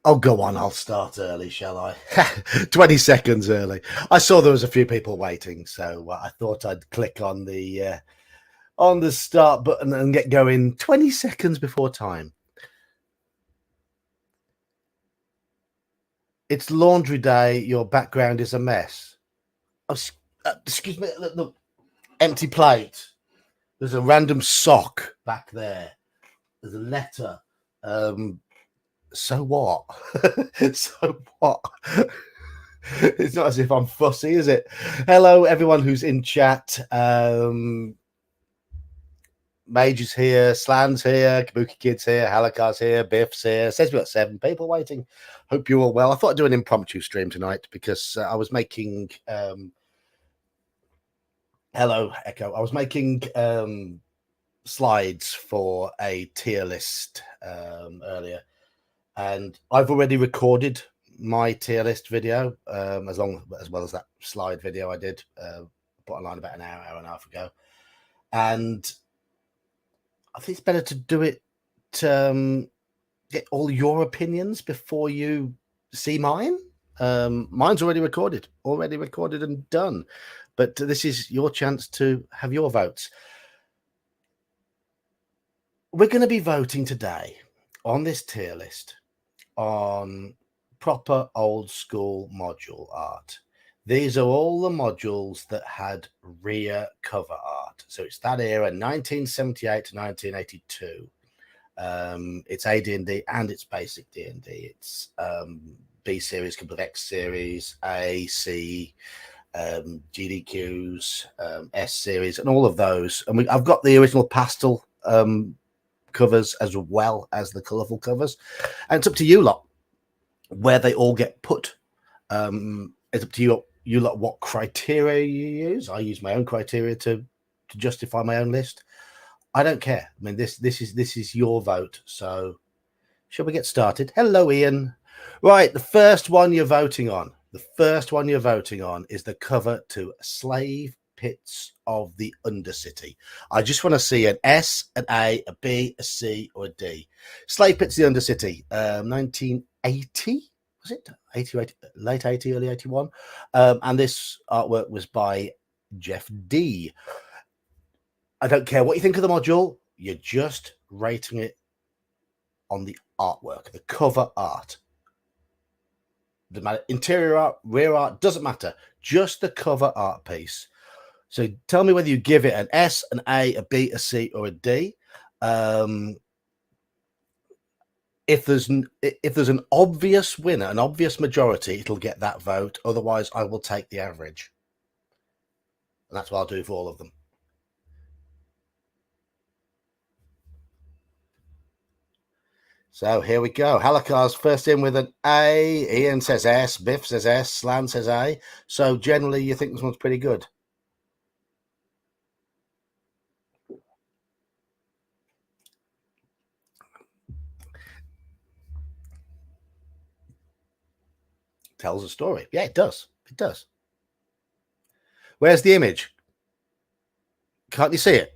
Oh, go on. I'll start early, shall I? 20 seconds early. I saw there was a few people waiting, so I thought I'd click on the start button and get going 20 seconds before time. It's laundry day. Your background is a mess. Oh, excuse me. Look, empty plate. There's a random sock back there. There's a letter. So what? So what? It's not as if I'm fussy, is it? Hello, everyone who's in chat. Mage is here, Slan's here, Kabuki Kid's here, Halakar's here, Biff's here. Says we've got 7 people waiting. Hope you're all well. I thought I'd do an impromptu stream tonight because I was making hello, Echo. I was making slides for a tier list earlier, and I've already recorded my tier list video as well as that slide video I did put online about an hour and a half ago, and I think it's better to do it to get all your opinions before you see mine. Mine's already recorded and done, but this is your chance to have your votes. We're going to be voting today on this tier list on proper old school module art. These are all the modules that had rear cover art. So it's that era, 1978 to 1982. It's AD&D and it's basic D&D. It's B series, couple of X series, A, C, GDQs, S series, and all of those. And I've got the original pastel covers as well as the colourful covers. And it's up to you lot where they all get put. It's up to you lot what criteria you use. I use my own criteria to justify my own list. I don't care. I mean, this is your vote. So shall we get started? Hello, Ian. Right, the first one you're voting on is the cover to Slave Pits of the Undercity. I just want to see an S, an A, a B, a C, or a D. Slave Pits of the Undercity, 1980. Was it 80, late 80, early 81? And this artwork was by Jeff D. I don't care what you think of the module. You're just rating it on the artwork, the cover art. Doesn't matter. Interior art, rear art, doesn't matter. Just the cover art piece. So tell me whether you give it an S, an A, a B, a C, or a D. If there's an obvious winner, an obvious majority, it'll get that vote. Otherwise, I will take the average. And that's what I'll do for all of them. So here we go. Halakar's first in with an A. Ian says S. Biff says S. Slan says A. So generally, you think this one's pretty good. Tells a story. Yeah, it does. It does. Where's the image? Can't you see it?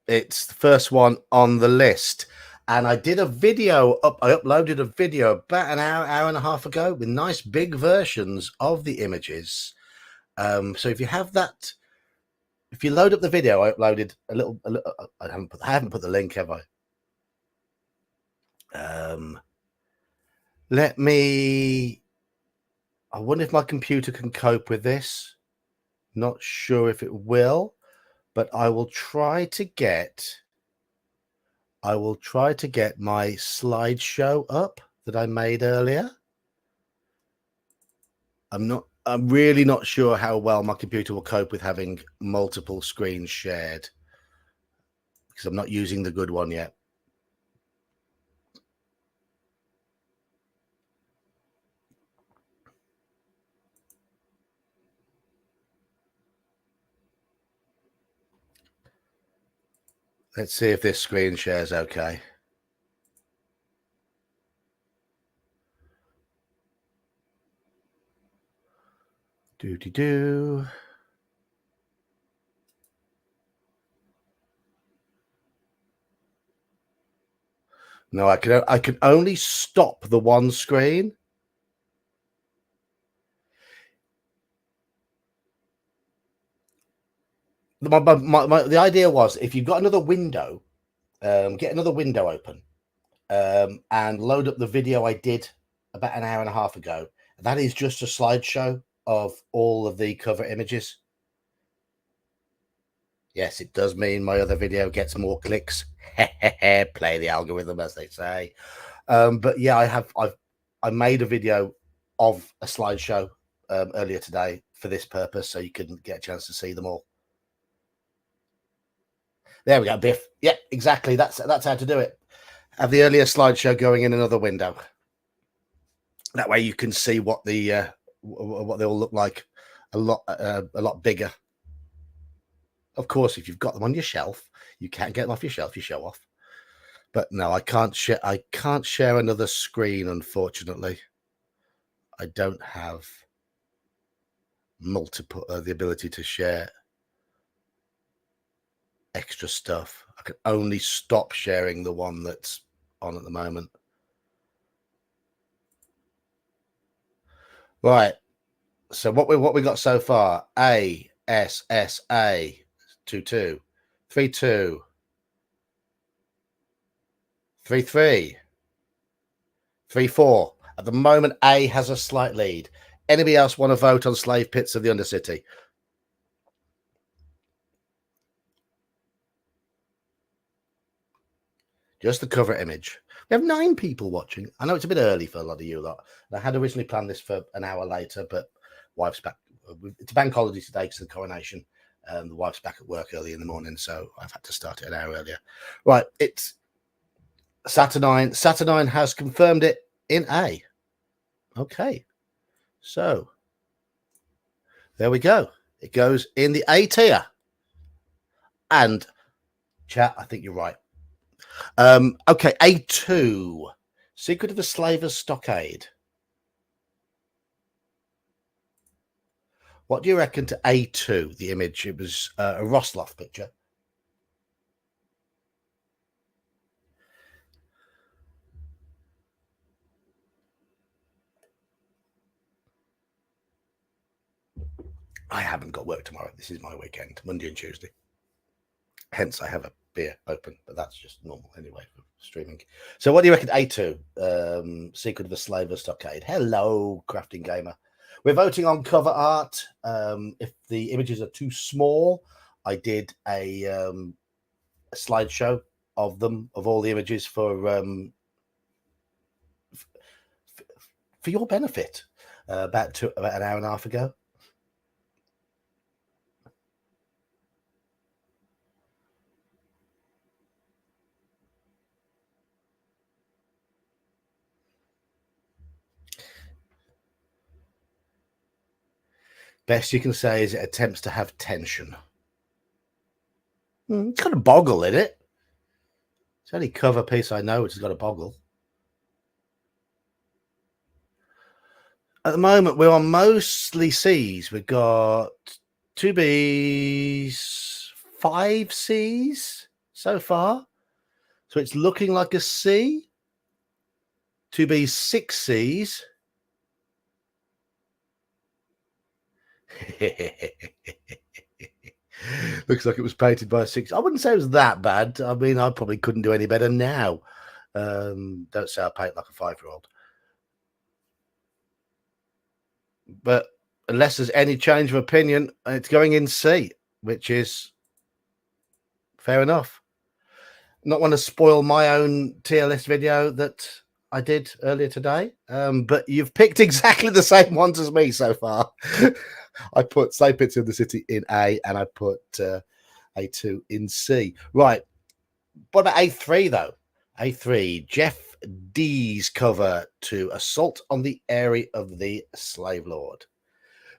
It's the first one on the list. And I did a video I uploaded a video about an hour and a half ago with nice big versions of the images. So if you have that, if you load up the video, I uploaded a little I haven't put the link, have I? I wonder if my computer can cope with this. Not sure if it will, but I will try to get my slideshow up that I made earlier. I'm really not sure how well my computer will cope with having multiple screens shared because I'm not using the good one yet. Let's see if this screen shares okay. Do. No, I can only stop the one screen. The idea was, if you've got another window, get another window open, and load up the video I did about an hour and a half ago. That is just a slideshow of all of the cover images. Yes, it does mean my other video gets more clicks. Play the algorithm, as they say. But yeah, I made a video of a slideshow earlier today for this purpose, so you can get a chance to see them all. There we go, Biff. Yeah, exactly. That's how to do it. Have the earlier slideshow going in another window. That way you can see what they all look like a lot bigger. Of course, if you've got them on your shelf, you can't get them off your shelf. You show off. But no, I can't share. I can't share another screen, unfortunately. I don't have multiple the ability to share extra stuff. I can only stop sharing the one that's on at the moment. Right. So what we got so far? A S S A 2 3 2 3 3 3 4. At the moment, A has a slight lead. Anybody else want to vote on Slave Pits of the Undercity? Just the cover image. We have 9 people watching. I know it's a bit early for a lot of you lot. I had originally planned this for an hour later, but wife's back. It's a bank holiday today because of the coronation. The wife's back at work early in the morning, so I've had to start it an hour earlier. Right, it's Saturnine. Saturnine has confirmed it in A. Okay, so there we go. It goes in the A tier. And chat, I think you're right. Okay, A2. Secret of the Slaver's Stockade. What do you reckon to A2, the image? It was a Rosloff picture. I haven't got work tomorrow. This is my weekend, Monday and Tuesday. Hence, I have a beer open, but that's just normal anyway for streaming. So what do you reckon, A2? Secret of the Slaver's Stockade. Hello, Crafting Gamer. We're voting on cover art. If the images are too small, I did a slideshow of them, of all the images for your benefit about an hour and a half ago. Best you can say is it attempts to have tension. It's got a boggle in it. It's the only cover piece I know which has got a boggle. At the moment, we're on mostly C's. We've got 2 B's, 5 C's so far. So it's looking like a C. 2 B's, 6 C's. Looks like it was painted by a 6. I wouldn't say it was that bad. I mean, I probably couldn't do any better now. Don't say I paint like a 5-year-old. But unless there's any change of opinion, it's going in C, which is fair enough. Not want to spoil my own tier list video that I did earlier today, but you've picked exactly the same ones as me so far. I put Slave Pits of the City in A, and I put A2 in C. Right. What about A3, though? A3, Jeff D's cover to Assault on the Eyrie of the Slave Lord.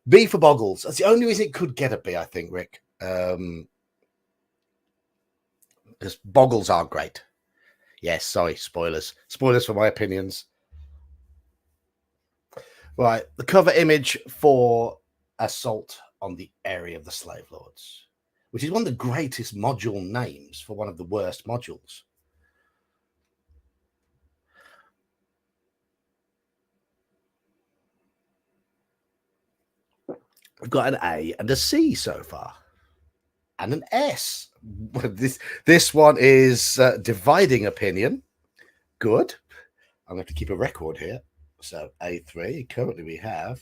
B for Boggles. That's the only reason it could get a B, I think, Rick. Because Boggles are great. Yes, sorry, spoilers. Spoilers for my opinions. Right, the cover image for Assault on the Eyrie of the Slave Lords, which is one of the greatest module names for one of the worst modules. We've got an A and a C so far, and an S. This one is dividing opinion. Good. I'm going to keep a record here. So A3. Currently, we have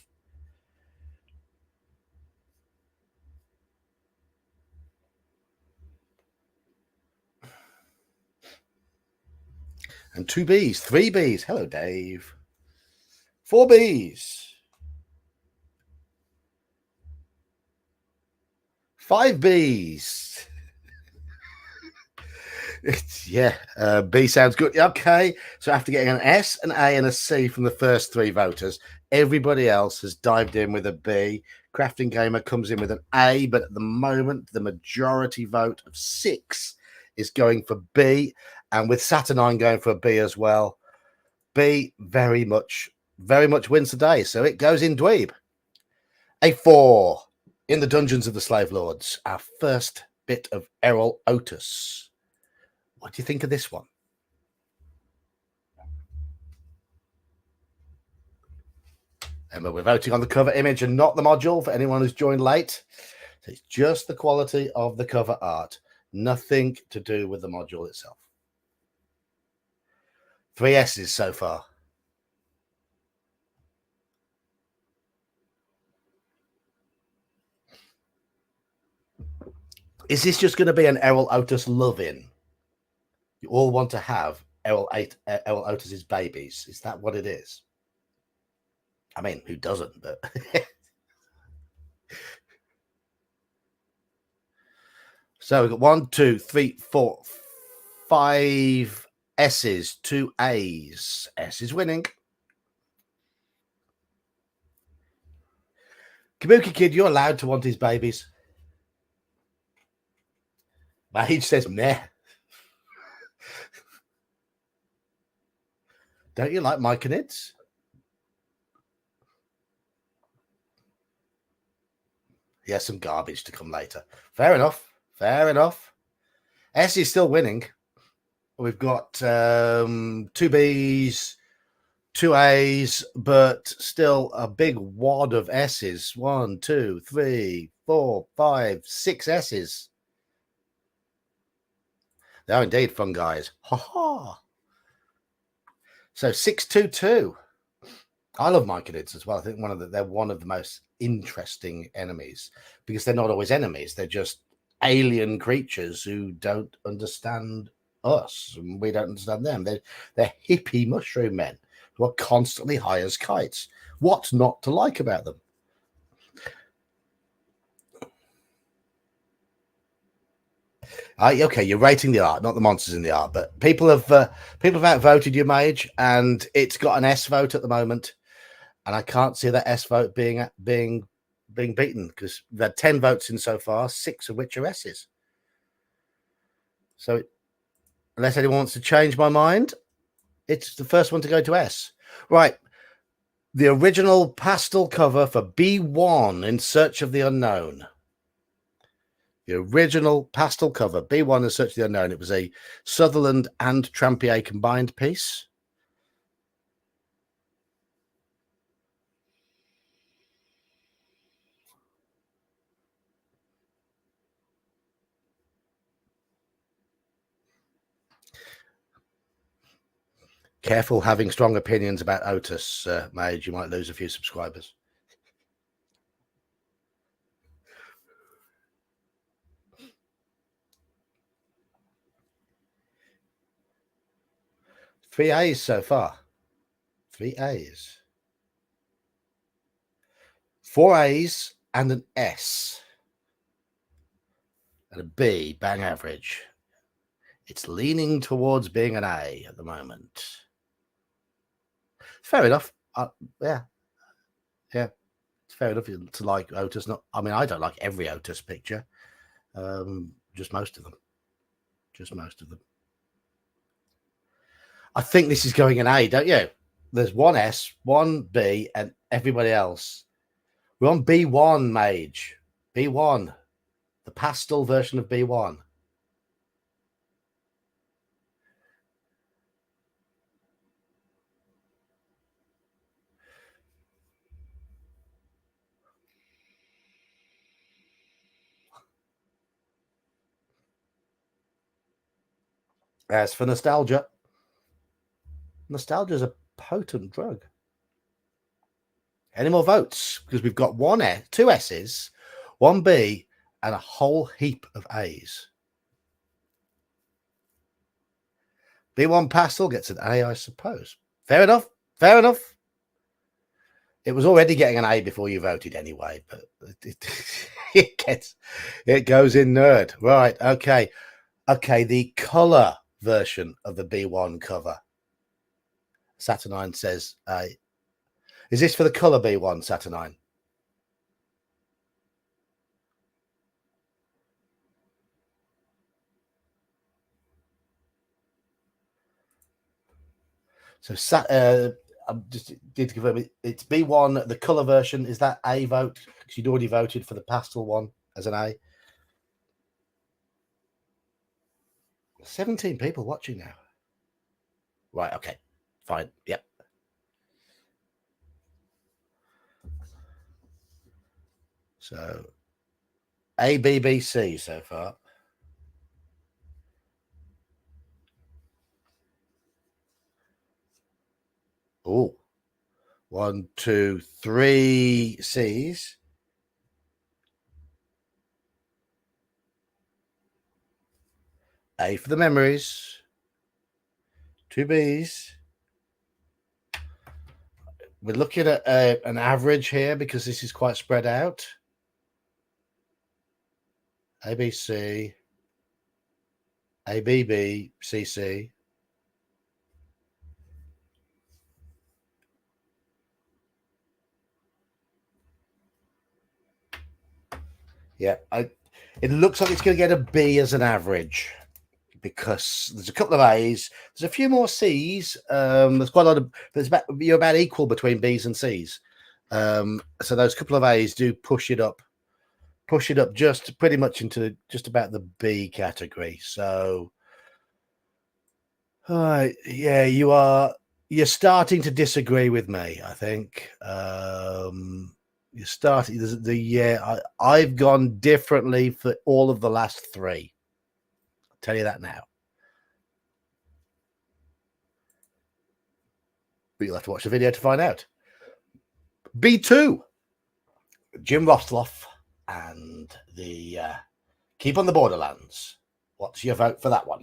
and 2 Bs, 3 Bs. Hello, Dave. 4 Bs. 5 Bs. B sounds good. Okay, so after getting an S, an A, and a C from the first 3 voters, everybody else has dived in with a B. Crafting Gamer comes in with an A, but at the moment, the majority vote of 6 is going for B, and with Saturnine going for a B as well. B very much wins today, so it goes in Dweeb. A4 in the Dungeons of the Slave Lords, our first bit of Errol Otis. What do you think of this one? Emma, we're voting on the cover image and not the module for anyone who's joined late. So it's just the quality of the cover art, nothing to do with the module itself. 3 S's so far. Is this just going to be an Errol Otis love-in? You all want to have Errol Otis's babies. Is that what it is? I mean, who doesn't? But so we've got 1, 2, 3, 4, 5 S's, 2 A's. S is winning. Kabuki Kid, you're allowed to want his babies. Mage says, meh. Don't you like myconids? Yeah, some garbage to come later. Fair enough. Fair enough. S is still winning. We've got 2 Bs, 2 As, but still a big wad of S's. 1, 2, 3, 4, 5, 6 S's. They are indeed fun guys. Ha ha. So 622. I love myconids as well. I think they're one of the most interesting enemies because they're not always enemies. They're just alien creatures who don't understand us and we don't understand them. They're hippie mushroom men who are constantly high as kites. What's not to like about them? Okay, you're rating the art, not the monsters in the art, but people have outvoted you, Mage, and it's got an S vote at the moment, and I can't see that S vote being beaten because we've had 10 votes in so far, 6 of which are S's. So unless anyone wants to change my mind, it's the first one to go to S. Right. The original pastel cover for B1 in Search of the Unknown. The original pastel cover, B1 in Search of the Unknown. It was a Sutherland and Trampier combined piece. Careful having strong opinions about Otis, Mage. You might lose a few subscribers. Three A's so far. 3 A's. 4 A's and an S. And a B, bang average. It's leaning towards being an A at the moment. Fair enough. Yeah. It's fair enough to like Otis. I mean, I don't like every Otis picture. Just most of them. I think this is going an A, don't you? There's 1 S, 1 B, and everybody else. We're on B1, Mage. B1. The pastel version of B1. As for nostalgia, nostalgia is a potent drug. Any more votes? Because we've got one S, two S's, one B, and a whole heap of A's. B1 Pastel gets an A, I suppose. Fair enough. Fair enough. It was already getting an A before you voted anyway, but it goes in nerd. Right. Okay. Okay. The color version of the B1 cover. Saturnine says A. Is this for the color B1, Saturnine? So I'm just did confirm it's B1, the color version. Is that A vote? Because you'd already voted for the pastel one as an A. 17 people watching now. Right, okay. Fine. Yep. So A, B, B, C so far. Oh, 1, 2, 3 C's. A for the memories. 2 B's. We're looking at an average here because this is quite spread out. A, B, C. A, B, B, C, C. Yeah, it looks like it's going to get a B as an average because there's a couple of A's, there's a few more C's. There's quite a lot of you're about equal between B's and C's. So those couple of A's do push it up just pretty much into just about the B category. So, yeah, you're starting to disagree with me, I think. You're starting I've gone differently for all of the last three. I'll tell you that now. But you'll have to watch the video to find out. B2, Jim Rostloff and the Keep on the Borderlands. What's your vote for that one?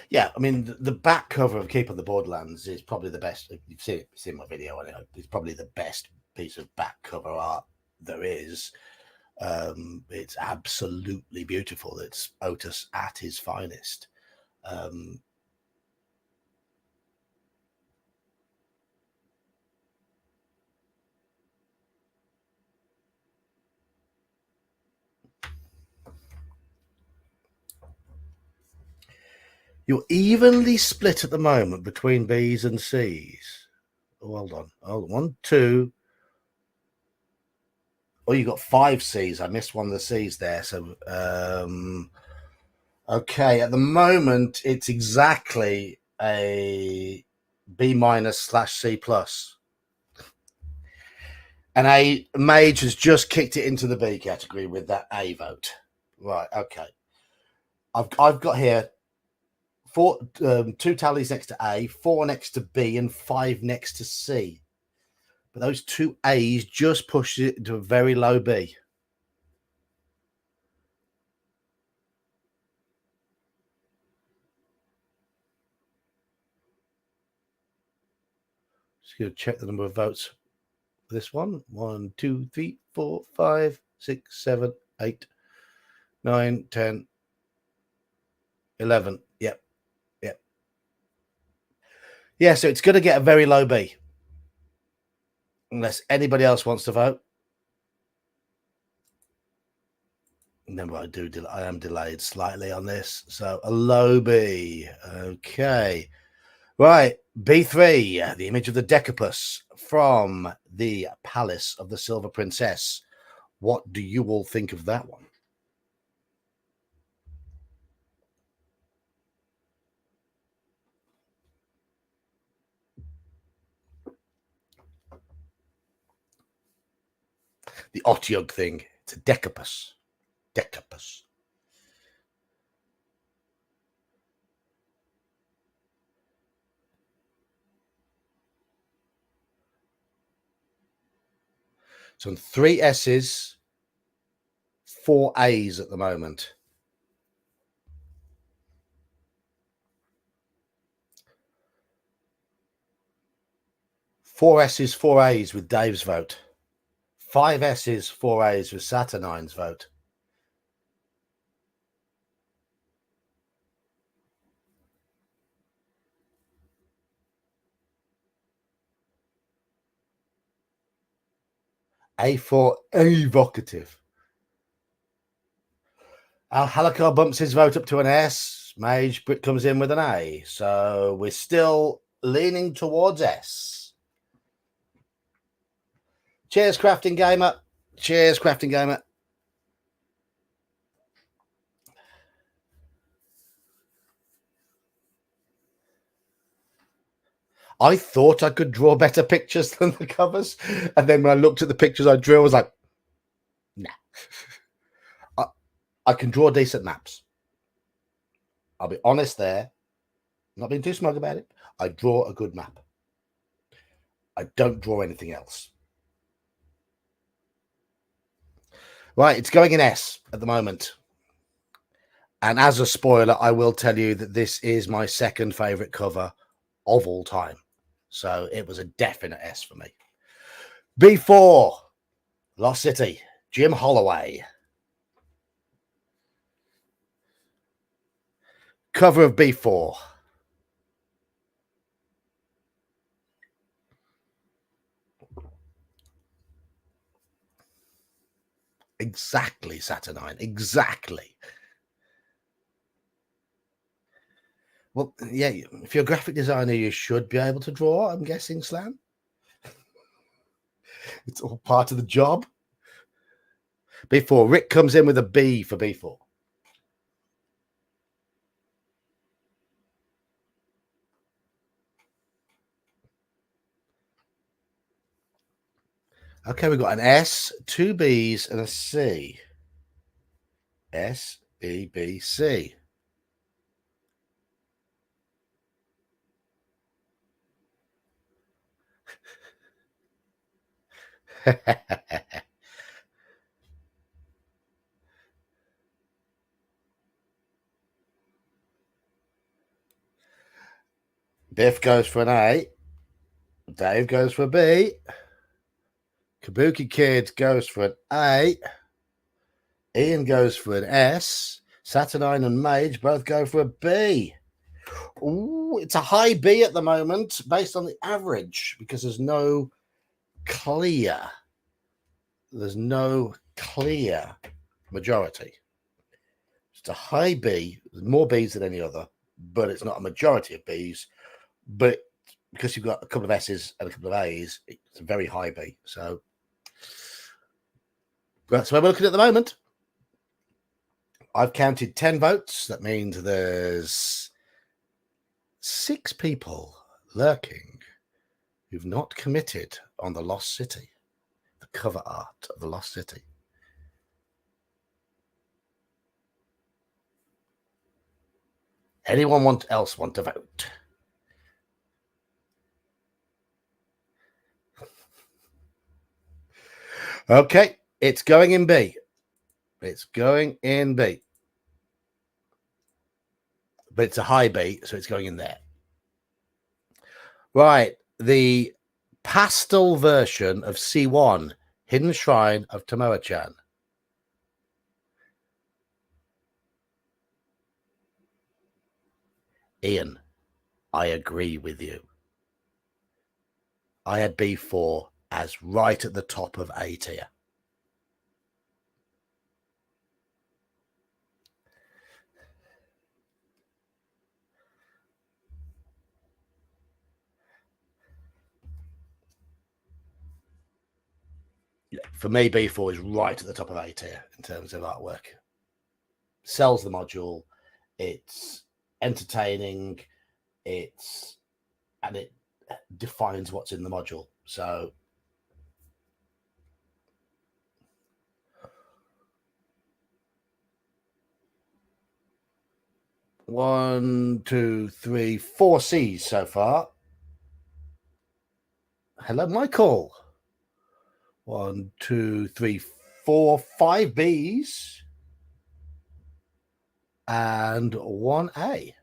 Yeah, I mean, the back cover of Keep on the Borderlands is probably the best. You've seen my video on it. It's probably the best piece of back cover art there is. It's absolutely beautiful. It's Otis at his finest. You're evenly split at the moment between B's and C's. Oh, hold on. Oh, 1, 2. Oh, you got 5 C's. I missed one of the C's there. So, okay. At the moment, it's exactly a B minus / C plus. And a Mage has just kicked it into the B category with that A vote. Right. Okay. I've got here 2 tallies next to A, 4 next to B, and 5 next to C. But those 2 A's just pushed it into a very low B. Just going to check the number of votes for this one. 1, 2, 3, 4, 5, 6, 7, 8, 9, 10, 11. Yep. Yeah, so it's going to get a very low B. Unless anybody else wants to vote. Remember, I am delayed slightly on this. So a low B. Okay. Right. B3, the image of the Decapus from the Palace of the Silver Princess. What do you all think of that one? The Otyug thing. It's a Decapus. Decapus. So on 3 S's, 4 A's at the moment. Four S's, 4 A's with Dave's vote. 5 S's, 4 A's with Saturnine's vote. A for evocative. Al Halakar bumps his vote up to an S. Mage comes in with an A. So we're still leaning towards S. Cheers, Crafting Gamer. Cheers, Crafting Gamer. I thought I could draw better pictures than the covers. And then when I looked at the pictures I drew, I was like, nah. I can draw decent maps. I'll be honest there. I'm not being too smug about it. I draw a good map. I don't draw anything else. Right, it's going in S at the moment. And as a spoiler, I will tell you that this is my second favorite cover of all time. So it was a definite S for me. B4, Lost City, Jim Holloway. Cover of B4. Exactly, Saturnine. Exactly. Well, yeah, if you're a graphic designer, you should be able to draw, I'm guessing, Slam. It's all part of the job. B4. Rick comes in with a B for B4. Okay, we've got an S, 2 B's, and a C. S, B, B, C. Biff goes for an A. Dave goes for a B. Kabuki Kid goes for an A. Ian goes for an S. Saturnine and Mage both go for a B. Ooh, it's a high B at the moment based on the average because there's no clear majority. It's a high B. There's more B's than any other, but it's not a majority of B's. But because you've got a couple of S's and a couple of A's, it's a very high B. So that's where we're looking at the moment. I've counted 10 votes. That means there's 6 people lurking who've not committed on the Lost City, the cover art of the Lost City. Anyone else want to vote? Okay, it's going in B. It's going in B. But it's a high B, so it's going in there. Right, the pastel version of C1, Hidden Shrine of Tomoa-chan. Ian, I agree with you. I had B4 as right at the top of A tier. For me, B4 is right at the top of A tier in terms of artwork. Sells the module. It's entertaining. And it defines what's in the module. So one, two, three, 4 C's so far. Hello, Michael. 1, 2, 3, 4, 5 B's and 1 A.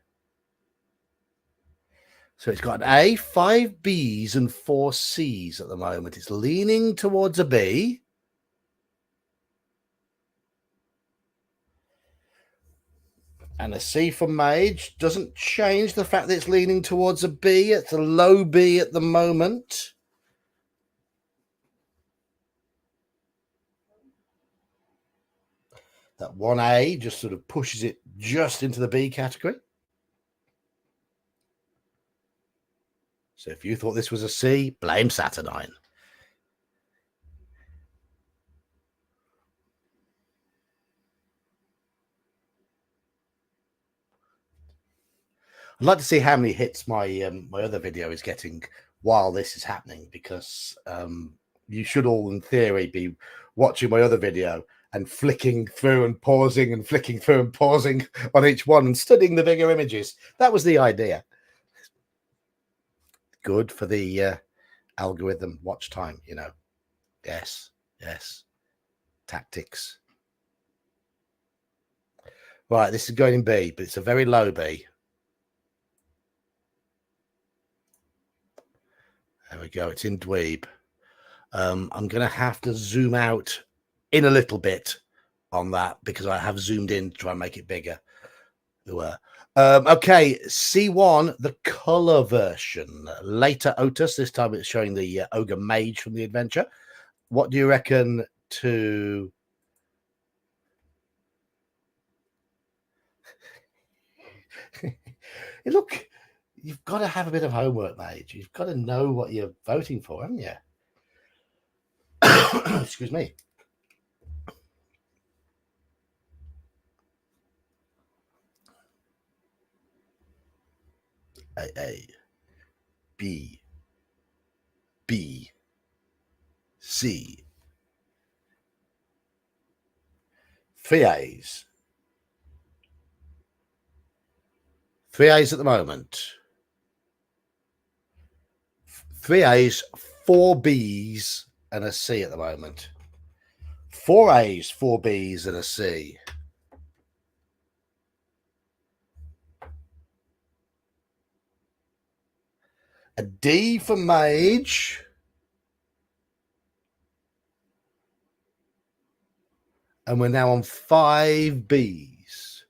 So it's got an A, 5 B's and 4 C's at the moment. It's leaning towards a B. And a C for Mage doesn't change the fact that it's leaning towards a B. It's a low B at the moment. That 1A just sort of pushes it just into the B category. So if you thought this was a C, blame Saturnine. I'd like to see how many hits my my other video is getting while this is happening, because you should all, in theory, be watching my other video and flicking through and pausing and flicking through and pausing on each one and studying the bigger images. That was the idea. Good for the algorithm watch time, you know. Yes, yes. Tactics. Right, this is going in B, but it's a very low B. There we go. It's in Dweeb. I'm going to have to zoom out in a little bit on that because I have zoomed in to try and make it bigger. Okay, C1, the color version. Later Otus. This time it's showing the Ogre Mage from the adventure. What do you reckon to... Look, you've got to have a bit of homework, Mage. You've got to know what you're voting for, haven't you? Excuse me. A, B, B, C. 3 A's. 3 A's at the moment. 3 A's, 4 B's and a C at the moment. 4 A's, 4 B's and a C. A D for Mage. And we're now on 5 B's.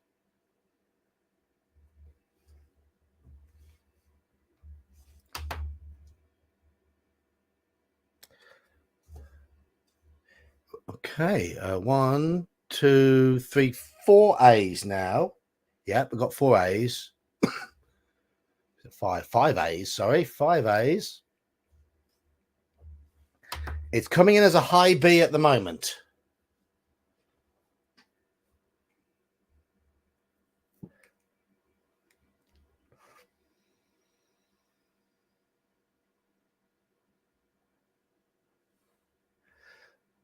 Okay, 1, 2, 3, 4 A's now. Yep, we've got 4 A's. 5 A's, sorry, 5 A's. It's coming in as a high B at the moment.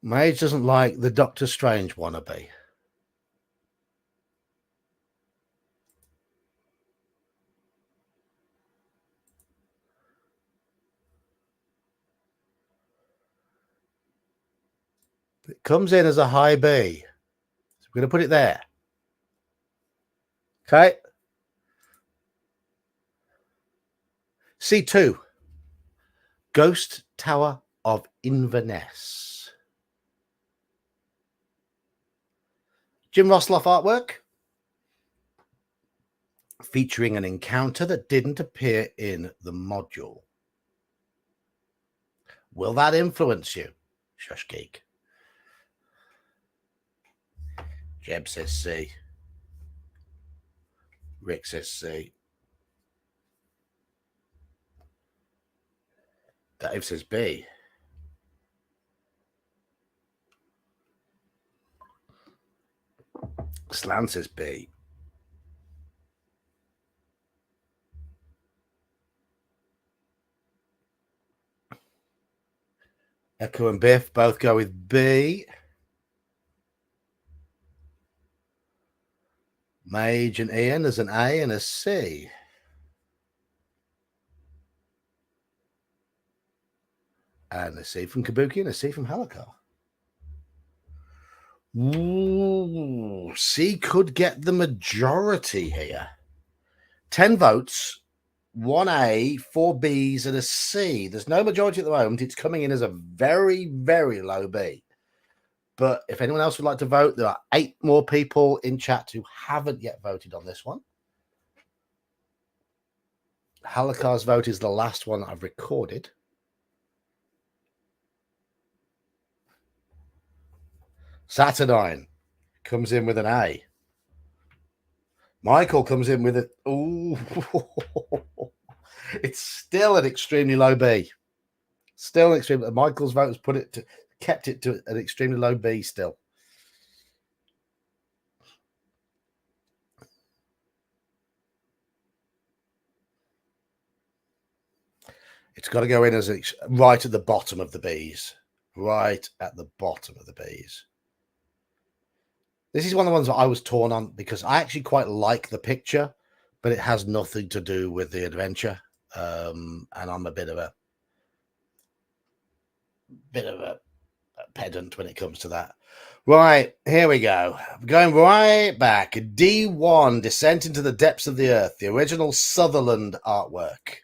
Mage doesn't like the Doctor Strange wannabe. It comes in as a high B. So we're going to put it there. Okay. C2. Ghost Tower of Inverness. Jim Rosloff artwork. Featuring an encounter that didn't appear in the module. Will that influence you? Shush geek. Jeb says C. Rick says C. Dave says B. Slan says B. Echo and Biff both go with B. Mage and Ian, there's an A and a C. And a C from Kabuki and a C from Halakar. Ooh, C could get the majority here. 10 votes, 1 A, 4 Bs, and a C. There's no majority at the moment. It's coming in as a very, very low B. But if anyone else would like to vote, there are 8 more people in chat who haven't yet voted on this one. Halakar's vote is the last one I've recorded. Saturnine comes in with an A. Michael comes in with a... Ooh. It's still an extremely low B. Still an extremely... Michael's vote has kept it to an extremely low B still. It's got to go in as right at the bottom of the Bs. Right at the bottom of the Bs. This is one of the ones that I was torn on because I actually quite like the picture, but it has nothing to do with the adventure. And I'm a bit of a pedant when it comes to that. Right, here we go. We're going right back. D1, Descent into the Depths of the Earth, the original Sutherland artwork.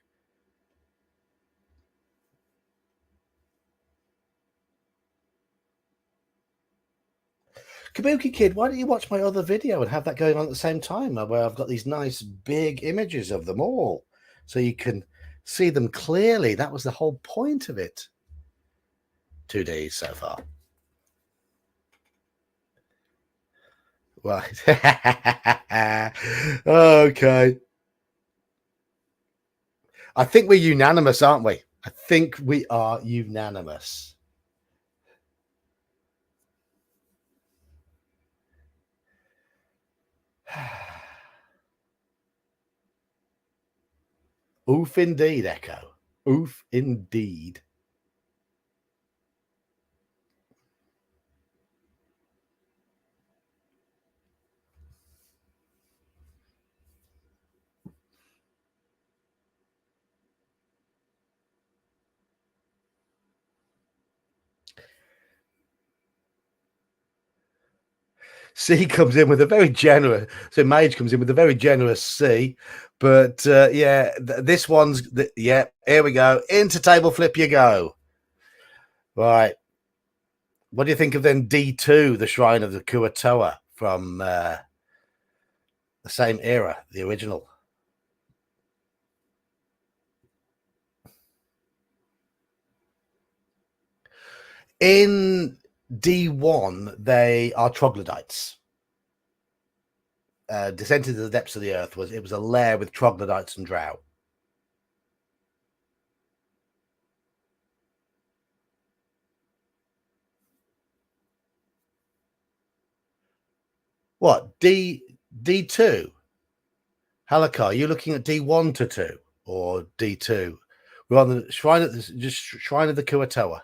Kabuki Kid, why don't you watch my other video and have that going on at the same time, where I've got these nice big images of them all so you can see them clearly. That was the whole point of it. 2D so far. Right. Okay. I think we're unanimous, aren't we? I think we are unanimous. Oof indeed, Echo. Oof indeed. C comes in with a very generous, so Mage comes in with a very generous C, but yeah, this one's, yeah, here we go. Into table flip you go. Right. What do you think of then D2, the Shrine of the Kuatoa from the same era, the original? In D1, they are troglodytes. Descent into the Depths of the Earth was a lair with troglodytes and drow. What, D2? Halakar, you're looking at D1 to 2 or D2? We're on the Shrine of the Kuatoa.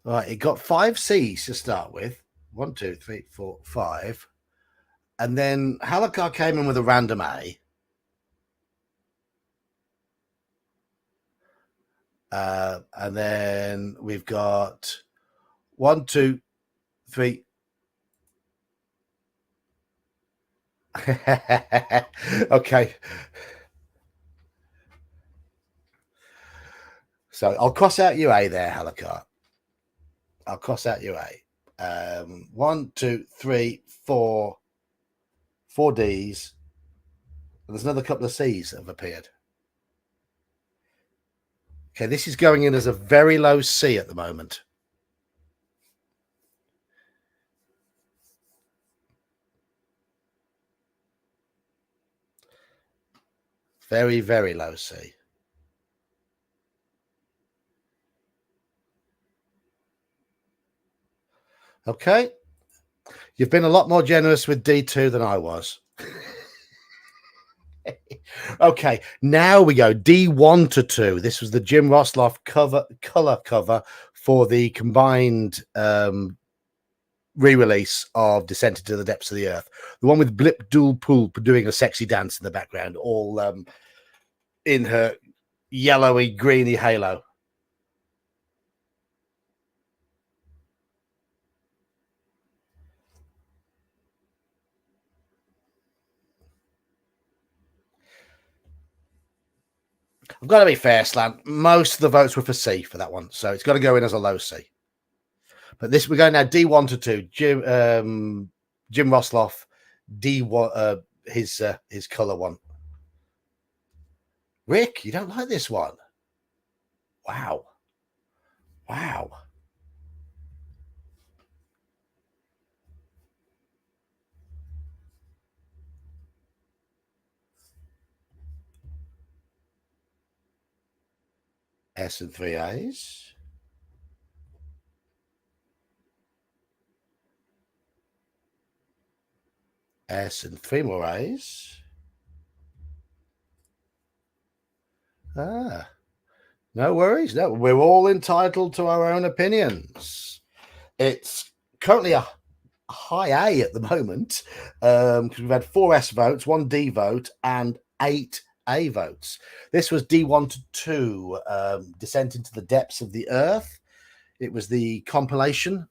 Right, it got 5 C's to start with. 1, 2, 3, 4, 5. And then Halakar came in with a random A. And then we've got 1, 2, 3. Okay. So I'll cross out your A there, Halakar. I'll cross out your A. One, two, three, four. 4 Ds. And there's another couple of Cs that have appeared. Okay, this is going in as a very low C at the moment. Very, very low C. Okay. You've been a lot more generous with D2 than I was. Okay, now we go D1 to 2. This was the Jim Rosloff color cover for the combined re-release of Descent into the Depths of the Earth. The one with Blip Dool Poop doing a sexy dance in the background, all in her yellowy, greeny halo. I've got to be fair, Slant. Most of the votes were for C for that one, so it's got to go in as a low C. But this we're going now D1 to 2. Jim Rosloff, D1 his color one. Rick, you don't like this one? Wow. Wow. S and 3 A's. S and 3 more A's. Ah, no worries. No, we're all entitled to our own opinions. It's currently a high A at the moment because we've had 4 S votes, 1 D vote, and 8 A votes. This was D1 to 2, Descent into the Depths of the Earth. It was the compilation,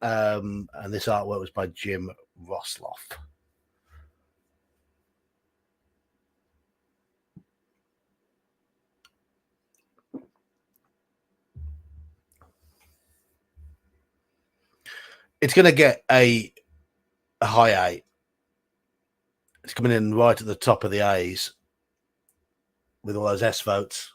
and this artwork was by Jim Rosloff. It's going to get a high A. It's coming in right at the top of the A's with all those S votes.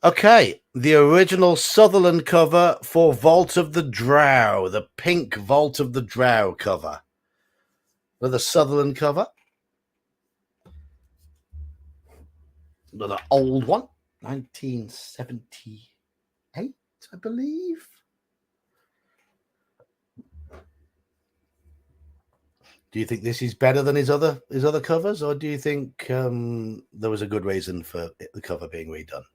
Okay, the original Sutherland cover for Vault of the Drow, the pink Vault of the Drow cover. Another Sutherland cover. Another old one, 1978, I believe. Do you think this is better than his other covers, or do you think there was a good reason for the cover being redone?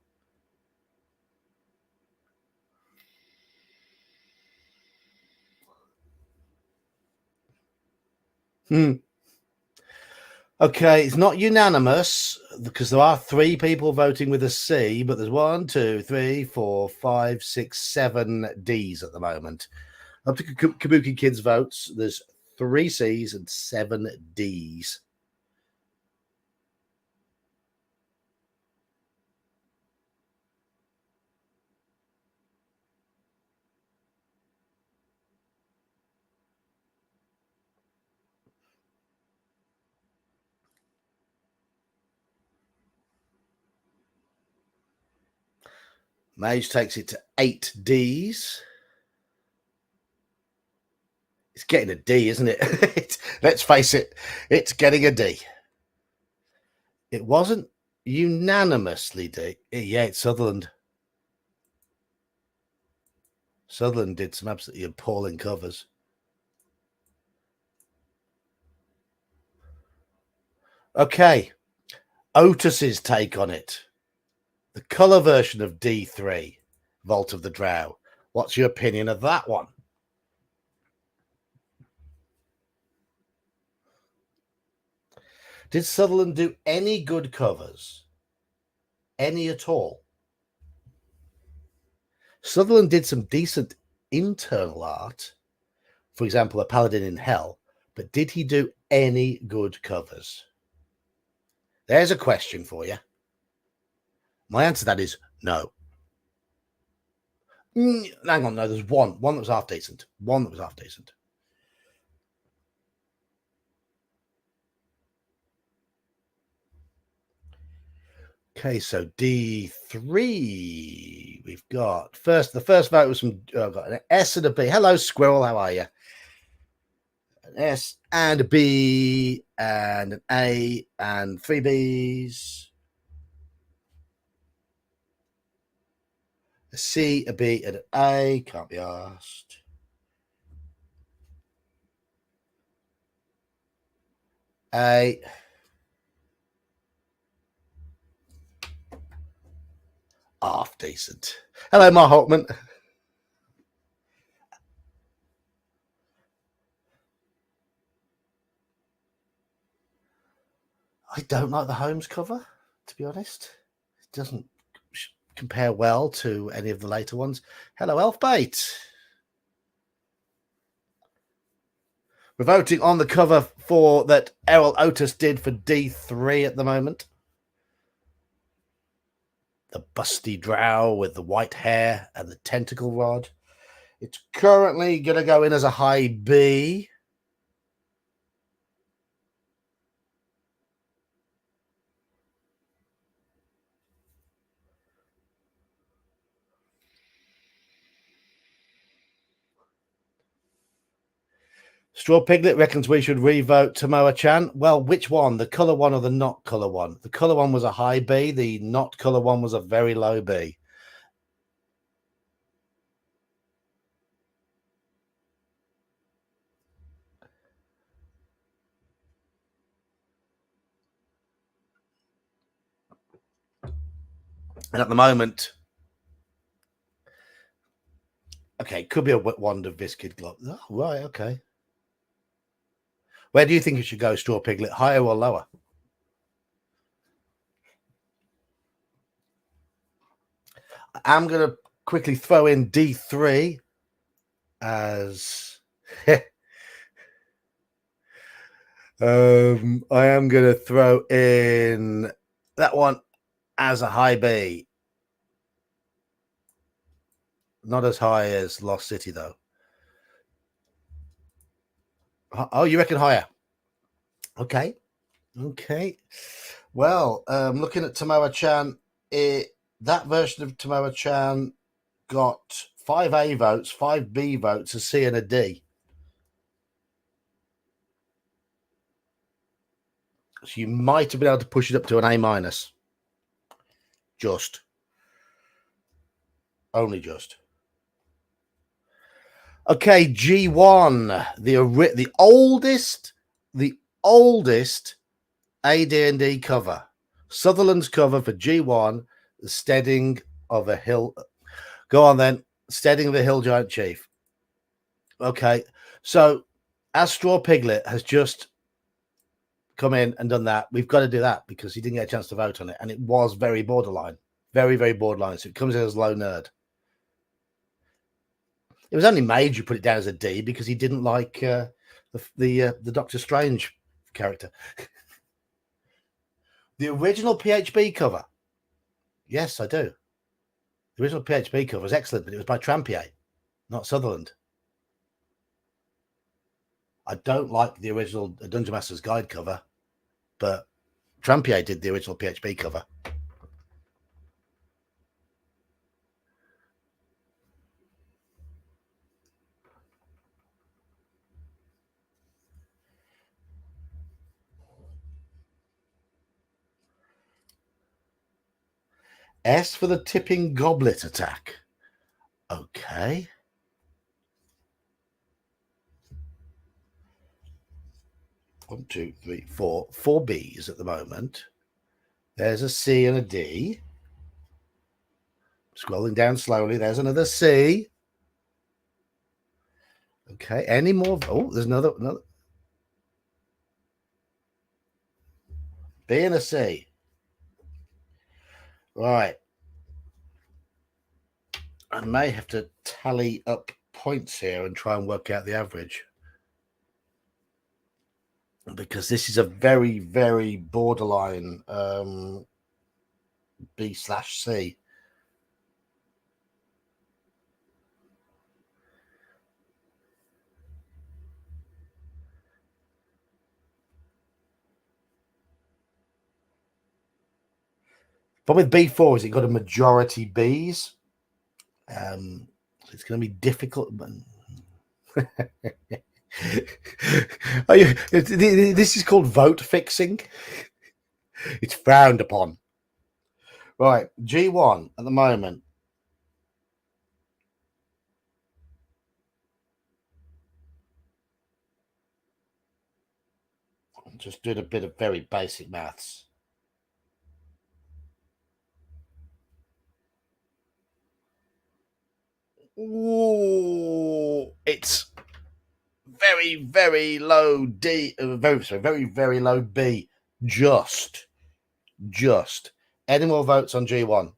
Okay, it's not unanimous because there are 3 people voting with a C, but there's 1, 2, 3, 4, 5, 6, 7 Ds at the moment. Up to Kabuki Kids votes, there's 3 C's and 7 D's. Mage takes it to 8 Ds. It's getting a D, isn't it? Let's face it, it's getting a D. It wasn't unanimously D. Yeah, it's Sutherland. Sutherland did some absolutely appalling covers. Okay, Otis's take on it. The color version of D3, Vault of the Drow. What's your opinion of that one? Did Sutherland do any good covers? Any at all? Sutherland did some decent internal art. For example, A Paladin in Hell. But did he do any good covers? There's a question for you. My answer to that is no. Hang on, no, there's one that was half decent. One that was half decent. Okay, so D3. We've got the first vote was from I've got an S and a B. Hello, Squirrel. How are you? An S and a B and an A and 3 Bs. A C, a B, and an A. Can't be asked. A. Half decent. Hello, Mark Holtman. I don't like the Holmes cover, to be honest. It doesn't compare well to any of the later ones. Hello, Elfbait. We're voting on the cover for that Errol Otis did for D3 at the moment. The busty drow with the white hair and the tentacle rod. It's currently going to go in as a high B. Straw Piglet reckons we should re-vote Tomoa Chan. Well, which one? The colour one or the not colour one? The colour one was a high B. The not colour one was a very low B. And at the moment, okay, could be a wand of Viscid Glove. Oh, right, okay. Where do you think it should go, Straw Piglet? Higher or lower? I'm going to quickly throw in D3 as... I am going to throw in that one as a high B. Not as high as Lost City, though. Oh, you reckon higher? Okay. Well, looking at Tomoa Chan, that version of Tomoa Chan got 5 A votes, 5 B votes, a C and a D. So you might have been able to push it up to an A minus. Just. Only just. Okay, G1, the oldest AD&D cover. Sutherland's cover for G1, the Steading of a Hill. Go on then. Steading of the Hill Giant Chief. Okay, so as Straw Piglet has just come in and done that, we've got to do that because he didn't get a chance to vote on it, and it was very borderline, very, very borderline. So it comes in as low nerd. It was only made you put it down as a D because he didn't like the Doctor Strange character. The original PHB cover. Yes, I do. The original PHB cover was excellent, but it was by Trampier, not Sutherland. I don't like the original Dungeon Master's Guide cover, but Trampier did the original PHB cover. S for the tipping goblet attack. Okay. One, two, three, four. 4 Bs at the moment. There's a C and a D. Scrolling down slowly. There's another C. Okay. Any more? Oh, there's another. B and a C. Right. I may have to tally up points here and try and work out the average. Because this is a very, very borderline B/C. But with B4 is it got a majority Bs. It's going to be difficult. This is called vote fixing. It's frowned upon. Right, G1 at the moment. Just doing a bit of very basic maths. Ooh, it's very, very low D. Very low B. Just. Any more votes on G1?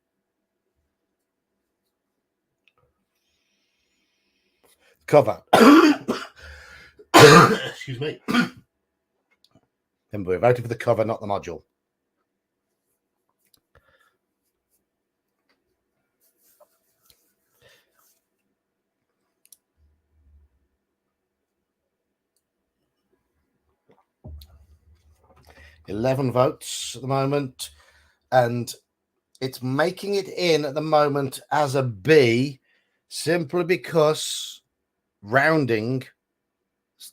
Cover. Excuse me. Remember, we're voting for the cover, not the module. $11 votes at the moment, and it's making it in at the moment as a B, simply because rounding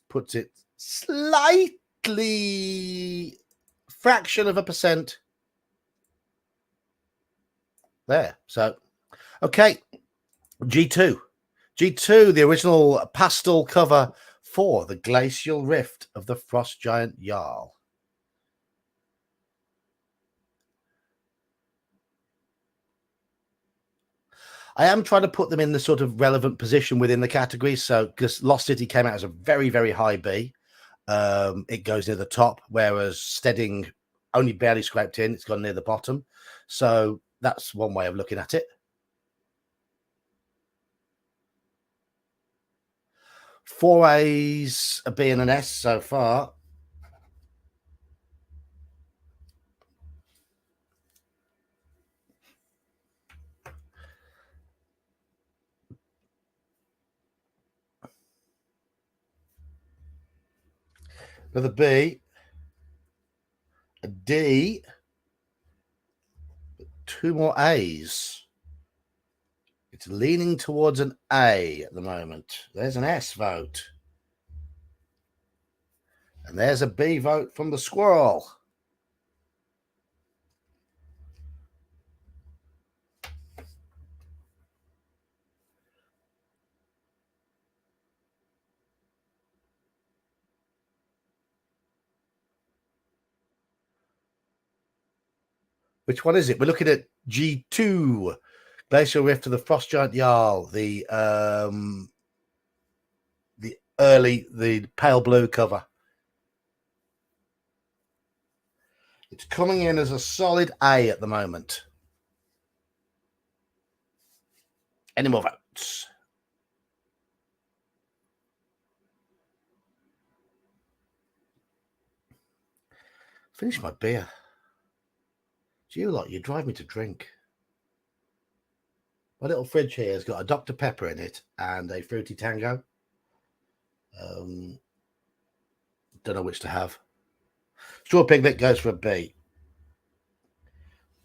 puts it slightly fraction of a percent there. So, okay, G2, the original pastel cover for the Glacial Rift of the Frost Giant Jarl. I am trying to put them in the sort of relevant position within the category. So, because Lost City came out as a very, very high B, it goes near the top, whereas Steading only barely scraped in. It's gone near the bottom. So that's one way of looking at it. 4 A's, a B and an S so far. Another B, a D, 2 more A's. It's leaning towards an A at the moment. There's an S vote. And there's a B vote from the squirrel. Which one is it? We're looking at G2, Glacial Rift of the Frost Giant Jarl, the pale blue cover. It's coming in as a solid A at the moment. Any more votes? Finish my beer. You lot, you drive me to drink. My little fridge here has got a Dr. Pepper in it and a Fruity Tango. Don't know which to have. Straw Piglet goes for a B.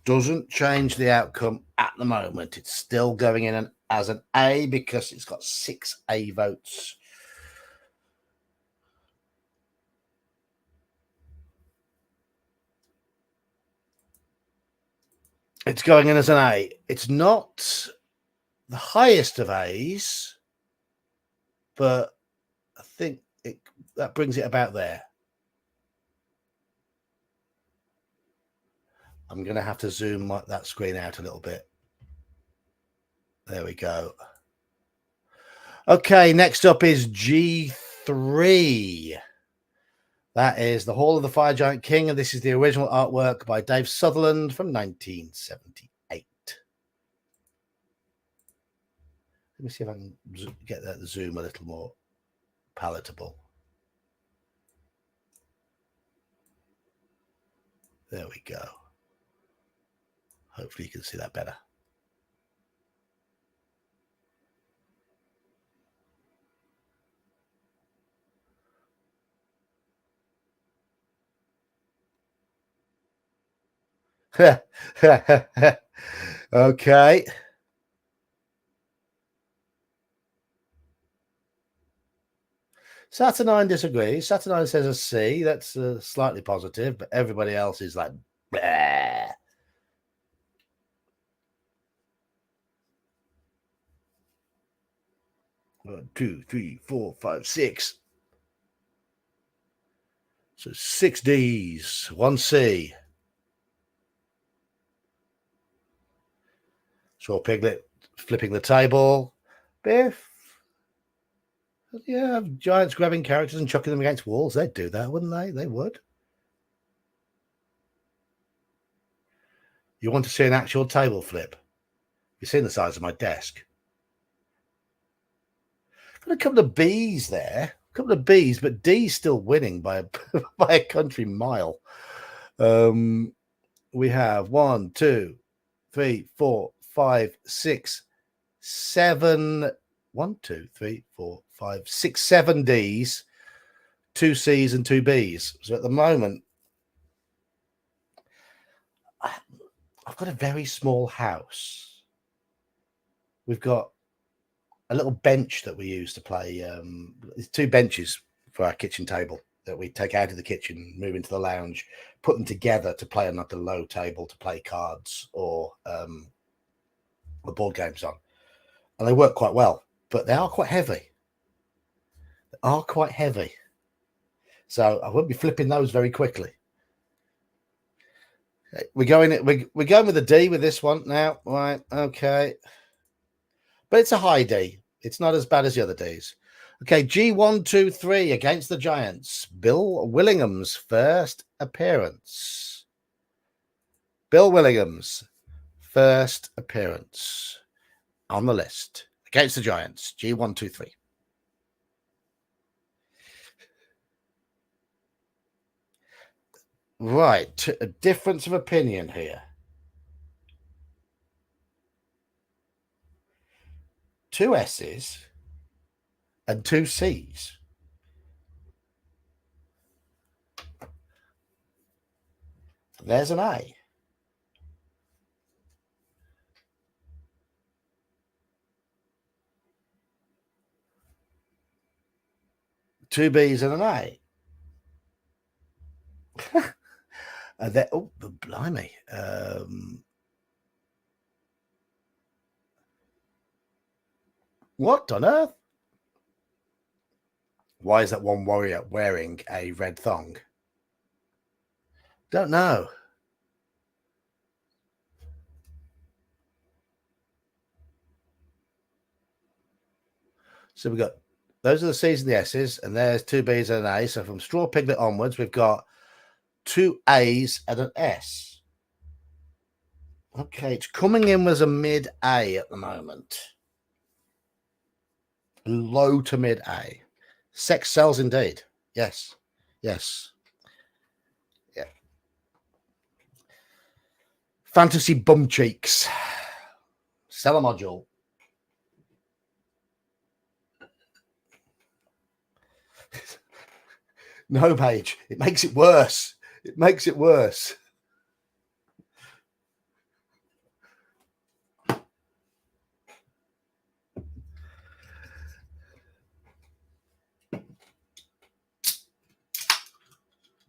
Doesn't change the outcome at the moment. It's still going in as an A because it's got 6 A votes. It's going in as an A. It's not the highest of A's, but I think that brings it about there. I'm going to have to zoom that screen out a little bit. There we go. Okay, next up is G3. That is the Hall of the Fire Giant King, and this is the original artwork by Dave Sutherland from 1978. Let me see if I can get that zoom a little more palatable. There we go. Hopefully you can see that better. Okay. Saturnine disagrees. Saturnine says a C. That's slightly positive, but everybody else is like, bleh. One, two, three, four, five, six. So 6 Ds, 1 C. Saw Piglet flipping the table. Biff. Yeah, giants grabbing characters and chucking them against walls. They'd do that, wouldn't they? They would. You want to see an actual table flip? You've seen the size of my desk. Got a couple of B's there. A couple of B's, but D's still winning by by a country mile. We have 1, 2, 3, 4, 5, 6, 7. 1, 2, 3, 4, 5, 6, 7 D's, 2 C's, and 2 B's. So at the moment, I've got a very small house. We've got a little bench that we use to play. There's 2 benches for our kitchen table that we take out of the kitchen, move into the lounge, put them together to play on like a low table to play cards or the board games on. And they work quite well, but they are quite heavy. They are quite heavy. So I won't be flipping those very quickly. We're going with a D with this one now. Right, okay. But it's a high D. It's not as bad as the other Ds. Okay, G123 against the Giants. Bill Willingham's first appearance. Bill Willingham's first appearance on the list against the Giants. G123. Right, a difference of opinion here. 2 S's and 2 C's. There's an A. Two B's and an A. And then, oh, blimey. What on earth? Why is that one warrior wearing a red thong? Don't know. So we've got those are the C's and the S's, and there's 2 B's and an A. So from Straw Piglet onwards, we've got 2 A's and an S. Okay, it's coming in as a mid A at the moment. Low to mid A. Sex sells indeed. Yes. Yes. Yeah. Fantasy bum cheeks. Sell a module. No, Paige. It makes it worse. It makes it worse.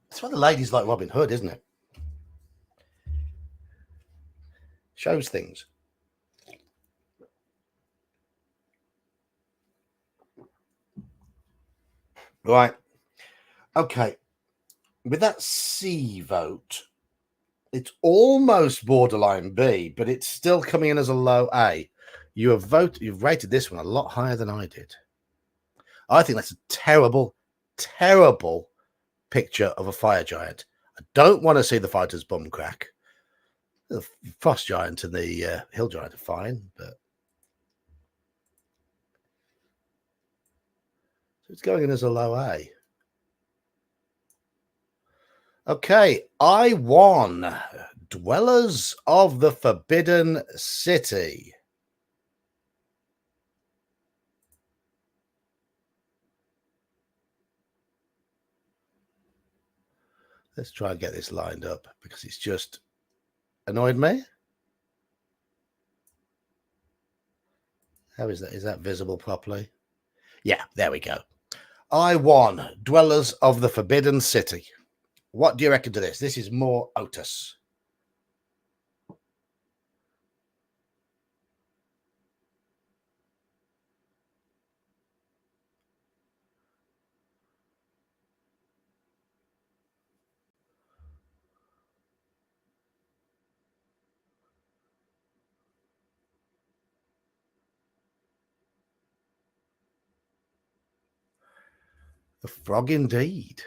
That's why the ladies like Robin Hood, isn't it? Shows things. Right. Okay. With that C vote, it's almost borderline B, but it's still coming in as a low A. You've rated this one a lot higher than I did. I think that's a terrible, terrible picture of a fire giant. I don't want to see the fighter's bum crack. The frost giant and the hill giant are fine, but it's going in as a low A. Okay, I won. Dwellers of the Forbidden City. Let's try and get this lined up because it's just annoyed me. How is that? Is that visible properly? Yeah, there we go. I1, Dwellers of the Forbidden City. What do you reckon to this? This is more Otis. The frog indeed.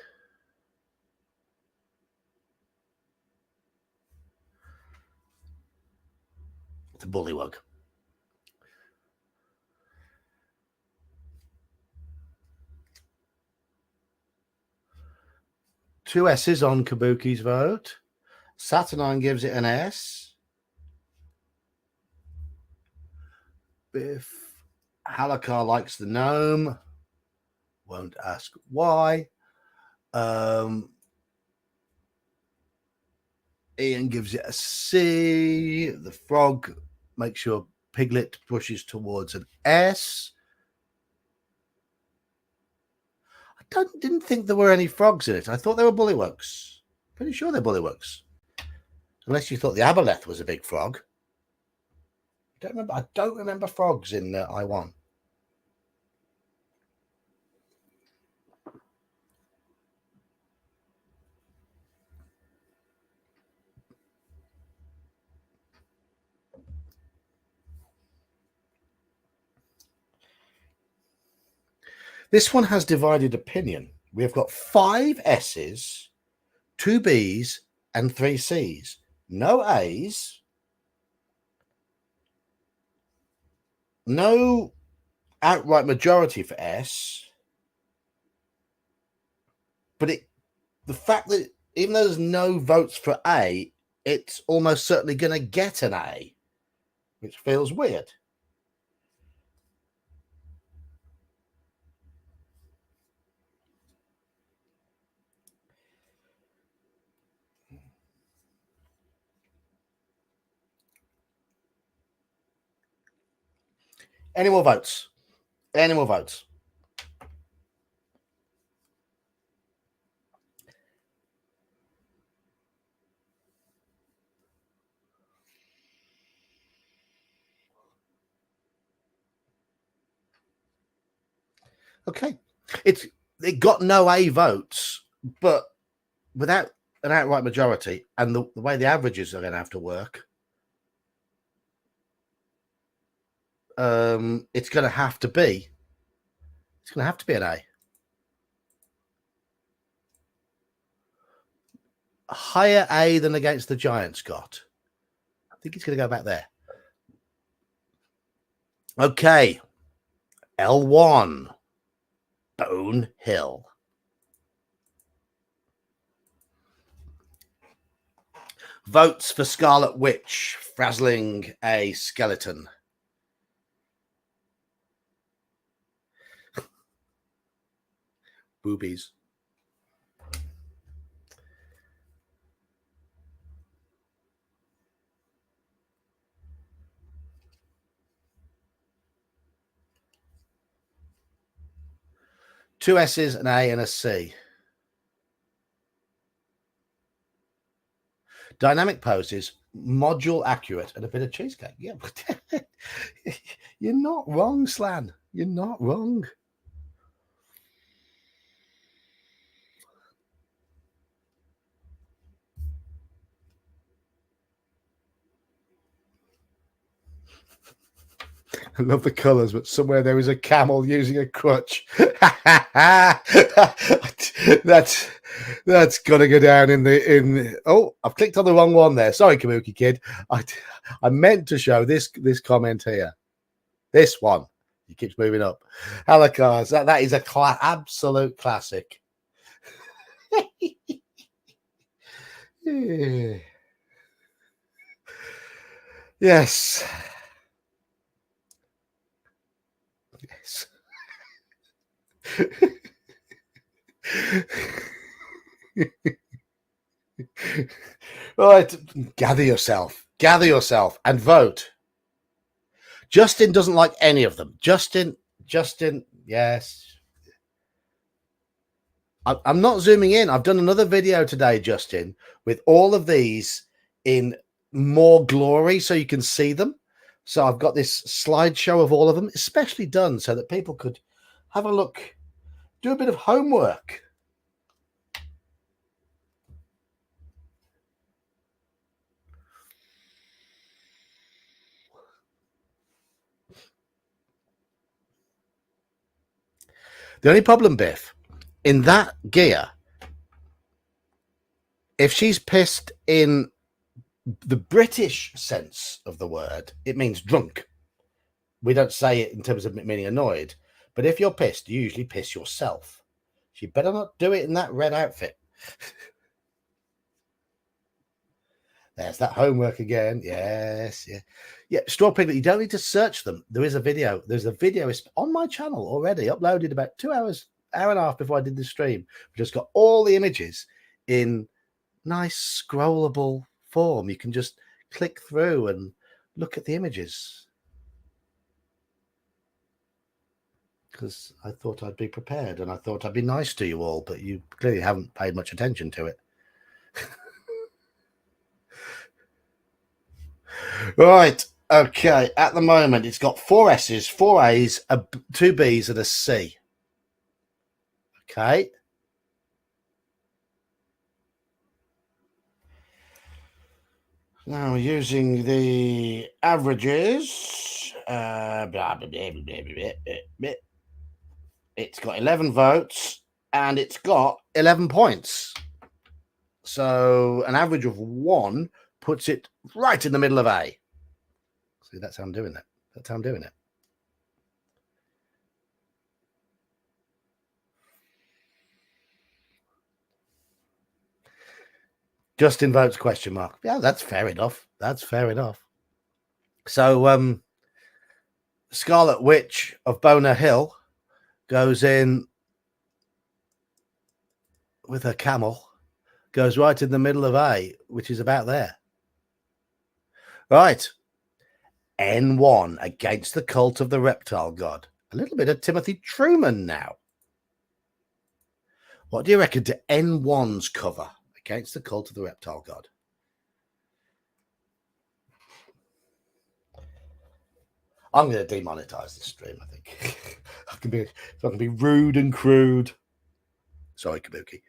The bullywug. Two S's on Kabuki's vote. Saturnine gives it an S. Biff. Halakar likes the gnome. Won't ask why. Ian gives it a C. The frog makes sure Piglet pushes towards an S. I didn't think there were any frogs in it. I thought they were bullywugs. Pretty sure they're bullywugs. Unless you thought the aboleth was a big frog. I don't remember frogs in I1. This one has divided opinion. We have got 5 S's, 2 B's, and 3 C's. No A's. No outright majority for S. But the fact that even though there's no votes for A, it's almost certainly going to get an A, which feels weird. Any more votes? Any more votes? Okay. It got no A votes, but without an outright majority and the way the averages are going to have to work, it's going to have to be an A. A higher A than against the Giants got. I think it's going to go back there. Okay. L1. Bone Hill. Votes for Scarlet Witch, frazzling a skeleton. Boobies. Two S's, an A, and a C. Dynamic poses, module accurate, and a bit of cheesecake. Yeah, you're not wrong, Slan. You're not wrong. I love the colours, but somewhere there is a camel using a crutch. That's got to go down in. Oh, I've clicked on the wrong one there. Sorry, Kabuki Kid. I meant to show this comment here. This one. He keeps moving up. Halakars. That is a absolute classic. Yes. Yes. Right, gather yourself, and vote. Justin doesn't like any of them. Justin, yes. I'm not zooming in. I've done another video today, Justin, with all of these in more glory so you can see them. So I've got this slideshow of all of them, especially done so that people could have a look, do a bit of homework. The only problem, Biff, in that gear, if she's pissed in the British sense of the word, it means drunk. We don't say it in terms of meaning annoyed. But if you're pissed, you usually piss yourself. So you better not do it in that red outfit. There's that homework again. Yes, yeah. Yeah, Straw Piglet, you don't need to search them. There is a video. There's a video on my channel already, uploaded about 2 hours, hour and a half before I did the stream. Just got all the images in nice scrollable form. You can just click through and look at the images. Because I thought I'd be prepared and I thought I'd be nice to you all, but you clearly haven't paid much attention to it. Right. Okay. At the moment, it's got 4 S's, 4 A's, 2 B's, and a C. Okay. Now, using the averages, it's got 11 votes and it's got 11 points. So an average of 1 puts it right in the middle of A. See, that's how I'm doing it. That's how I'm doing it. Justin votes question mark. Yeah, that's fair enough. That's fair enough. So Scarlet Witch of Boner Hill goes in with her camel, goes right in the middle of A, which is about there. Right. N1 against the cult of the reptile god. A little bit of Timothy Truman now. What do you reckon to N1's cover against the cult of the reptile god? I'm going to demonetize this stream, I think. I can be rude and crude. Sorry, Kabuki.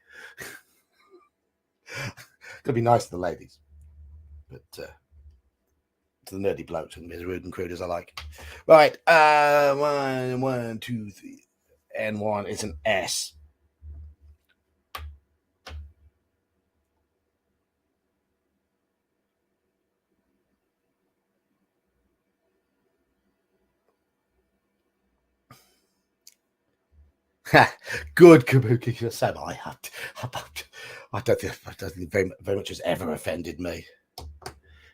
Could be nice to the ladies, but to the nerdy blokes, and be as rude and crude as I like. Right, 1, 2, 3. N1 is an S. Good, Kabuki. Sam, I don't think very much has ever offended me.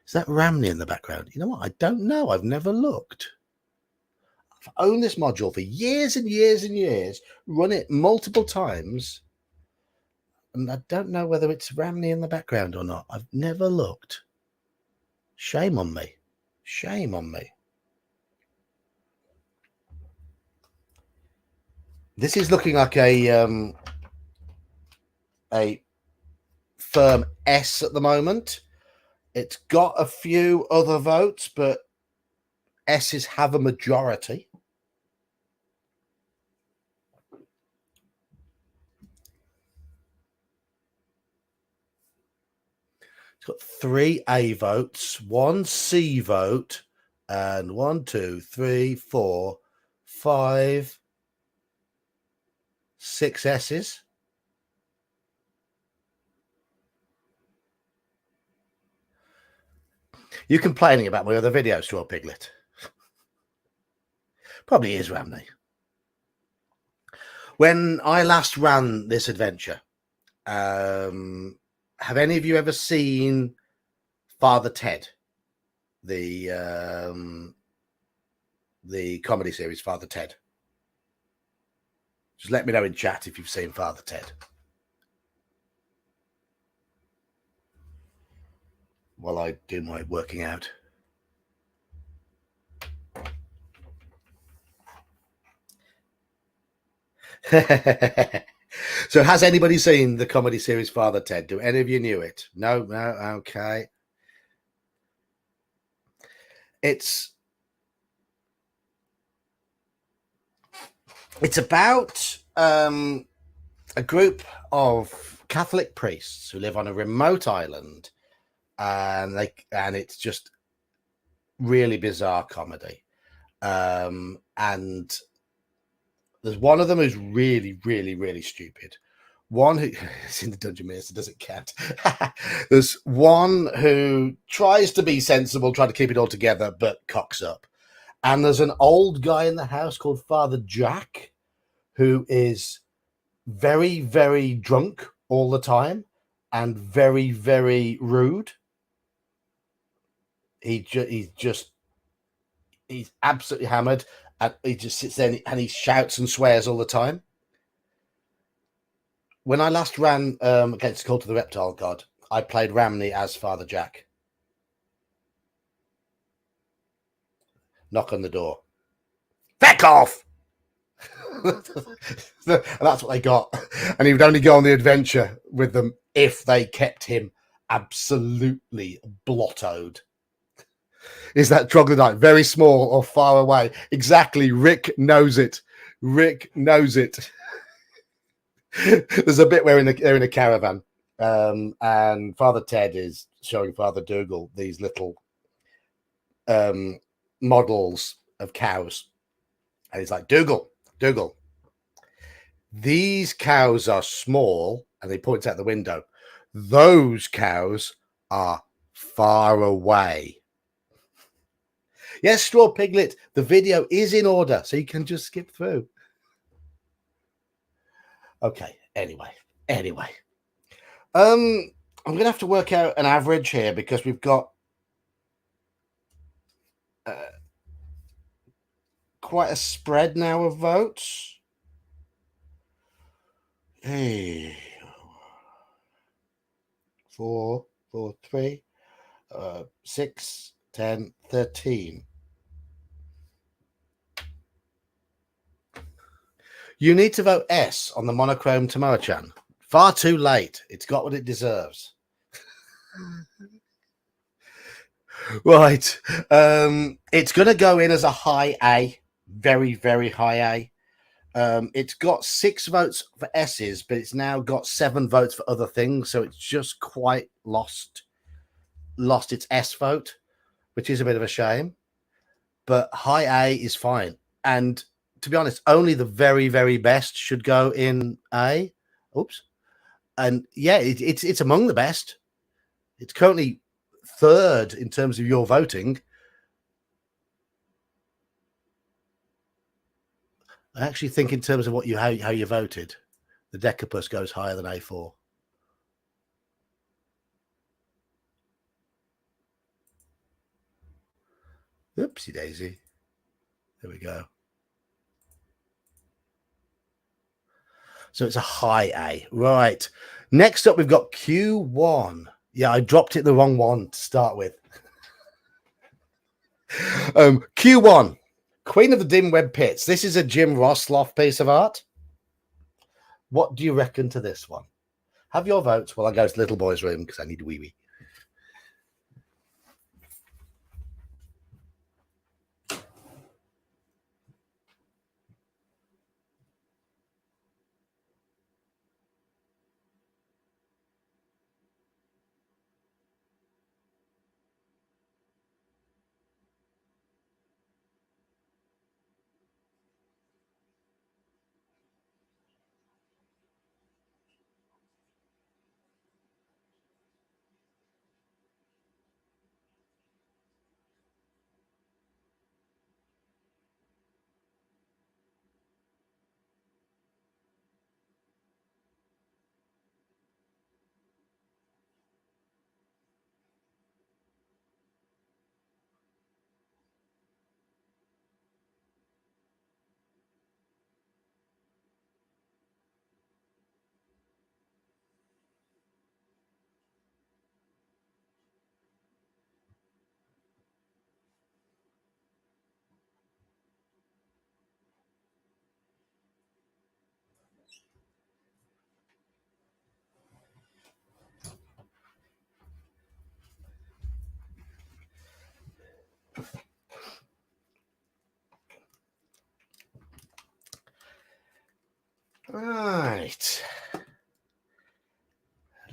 Is that Ramney in the background? You know what? I don't know. I've never looked. I've owned this module for years and years and years, run it multiple times, and I don't know whether it's Ramney in the background or not. I've never looked. Shame on me. Shame on me. This is looking like a firm S at the moment. It's got a few other votes, but S's have a majority. It's got 3 A votes, 1 C vote, and 1, 2, 3, 4, 5, 6 S's. You complaining about my other videos, Straw Piglet? Probably is, Ramney. When I last ran this adventure, have any of you ever seen Father Ted, the comedy series Father Ted? Just let me know in chat if you've seen Father Ted. while I do my working out. So has anybody seen the comedy series Father Ted? Do any of you knew it? No, no, okay. It's about a group of Catholic priests who live on a remote island, and it's just really bizarre comedy. And there's one of them who's really, really, really stupid. One who is in the Dungeon Minister doesn't count. There's one who tries to be sensible, trying to keep it all together, but cocks up. And there's an old guy in the house called Father Jack, who is very, very drunk all the time and very, very rude. He's absolutely hammered, and he just sits there and he shouts and swears all the time. When I last ran against Cult of the Reptile God, I played Ramney as Father Jack. Knock on the door. Back off! And that's what they got. And he would only go on the adventure with them if they kept him absolutely blottoed. Is that troglodyte very small or far away? Exactly. Rick knows it. Rick knows it. There's a bit where they're in a caravan, and Father Ted is showing Father Dougal these little models of cows. And he's like, Dougal, these cows are small. And he points out the window. Those cows are far away. Yes, Straw Piglet, the video is in order, so you can just skip through. Okay, anyway. I'm going to have to work out an average here because we've got quite a spread now of votes. Hey, 4, 3, 6, 10, 13. You need to vote S on the monochrome Tomorrow-chan. Far too late. It's got what it deserves. Right. It's going to go in as a high A. Very, very high A. It's got 6 votes for S's, but it's now got 7 votes for other things. So it's just quite lost its S vote, which is a bit of a shame. But high A is fine. And to be honest, only the very, very best should go in A. Oops. And yeah, it's among the best. It's currently 3rd in terms of your voting. I actually think in terms of how you voted, the Decapus goes higher than A4. Oopsie daisy. There we go. So it's a high A. Right. Next up, we've got Q1. Yeah, I dropped it the wrong one to start with. Q1, Queen of the Dim Web Pits. This is a Jim Rosloff piece of art. What do you reckon to this one? Have your votes while I go to the little boy's room because I need a wee wee. Right.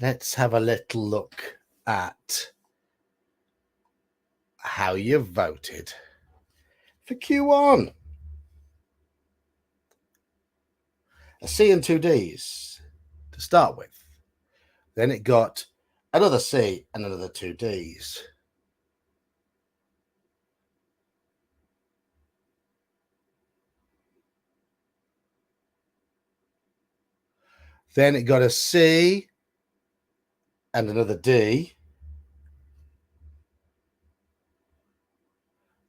Let's have a little look at how you voted for Q1. A C and two Ds to start with. Then it got another C and another two Ds. Then it got a C and another D.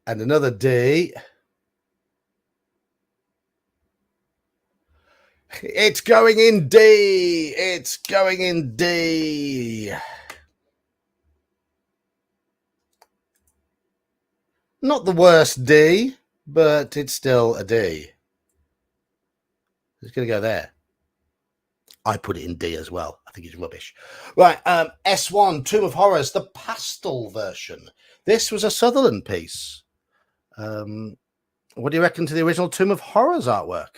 And another D. It's going in D. It's going in D. Not the worst D, but it's still a D. It's going to go there. I put it in D as well. I think it's rubbish. Right, S1, Tomb of Horrors, the pastel version. This was a Sutherland piece. What do you reckon to the original Tomb of Horrors artwork?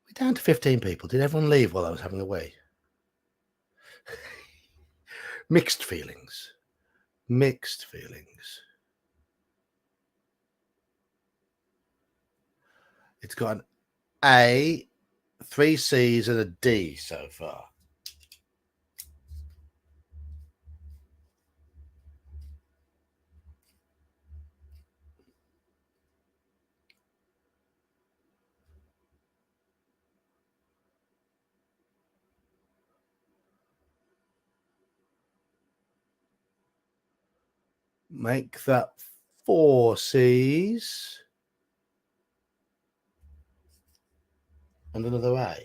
We're down to 15 people. Did everyone leave while I was having a wee? Mixed feelings. Mixed feelings. It's got an A, 3 C's, and a D so far. Make that 4 C's and another A.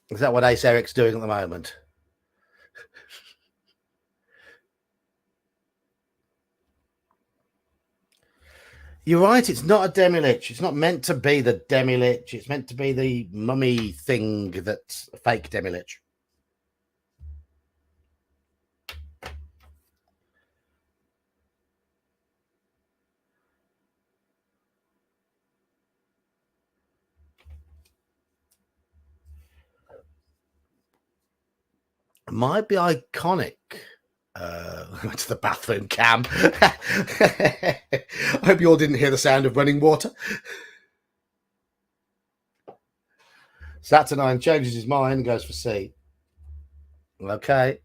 Is that what Ace Eric's doing at the moment? You're right, it's not a demi-lich. It's not meant to be the demi-lich. It's meant to be the mummy thing that's a fake demi-lich. Might be iconic. To the bathroom cam. I hope you all didn't hear the sound of running water. Saturnine changes his mind and goes for C. Okay.